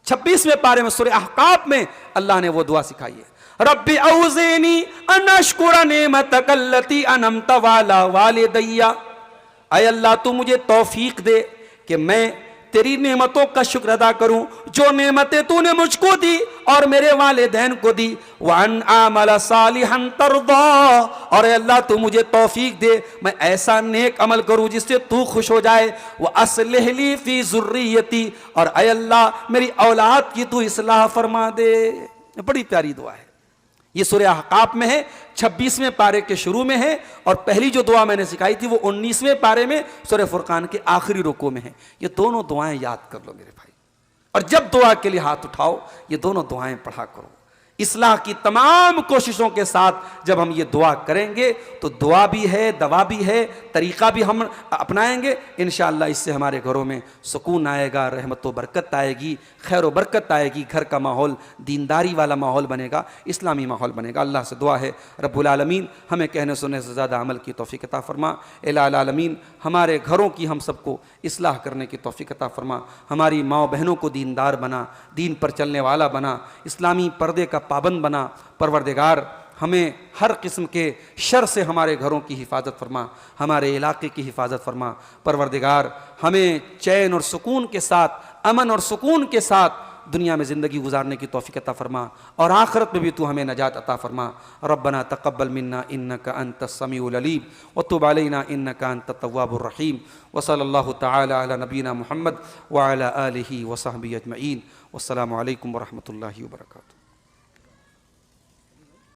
26वें पारे में सूरह अहकाफ में अल्लाह ने वो दुआ सिखाई है, रब्बी औज़िनी अन अश्कुरा नेमतकल्लती अनअमत वाला वालिदैया। ऐ अल्लाह, तू मुझे तौफीक दे कि मैं तेरी नेमतों का शुक्र अदा करूं, जो नेमतें तूने मुझको दी और मेरे वालिदैन को दी। वअन आमल सालिहन तरदा, और अल्लाह तू मुझे तौफीक दे मैं ऐसा नेक अमल करूं जिससे तू खुश हो जाए। व अस्लिह ली फी ज़ुर्रियती, और ऐ अल्लाह मेरी औलाद की तू इस्लाह फरमा दे। बड़ी प्यारी दुआ है, ये सूरह अहकाफ में है, 26वें पारे के शुरू में है। और पहली जो दुआ मैंने सिखाई थी वो 19वें पारे में सूरह फुरकान के आखिरी रुकू में है। ये दोनों दुआएं याद कर लो मेरे भाई, और जब दुआ के लिए हाथ उठाओ ये दोनों दुआएं पढ़ा करो। इस्लाह की तमाम कोशिशों के साथ जब हम ये दुआ करेंगे तो दुआ भी है, दवा भी है, तरीक़ा भी हम अपनाएंगे। इंशाअल्लाह इससे हमारे घरों में सुकून आएगा, रहमत व बरकत आएगी, खैर व बरकत आएगी। घर का माहौल दीनदारी वाला माहौल बनेगा, इस्लामी माहौल बनेगा। अल्लाह से दुआ है रब्बुल आलमीन हमें कहने सुनने से ज़्यादा अमल की तौफ़ीक़ अता फरमा। इलाहुल आलमीन हमारे घरों की हम सबको इस्लाह करने की तौफ़ीक़ अता फरमा। हमारी माँ बहनों को दीनदार बना, दीन पर चलने वाला बना, इस्लामी पर्दे का पाबंद बना। परवरदिगार हमें हर किस्म के शर से हमारे घरों की हिफाजत फरमा, हमारे इलाके की हिफाजत फरमा। परवरदिगार हमें चैन और सुकून के साथ, अमन और सुकून के साथ दुनिया में ज़िंदगी गुजारने की तौफ़ीक़ अता फरमा, और आखिरत में भी तू हमें नजात अता फरमा। रब्बना तक़ब्बल मिन्ना इन्नका अंतस समीउल अलीम व तुब अलैना इन्नका अंतत तव्वाबुर रहीम। व सल्लल्लाहु तआला अला नबीना मुहम्मद व अला आलिहि व सहबिहि अजमईन। वस्सलामु अलैकुम व रहमतुल्लाहि व बरकातुहू।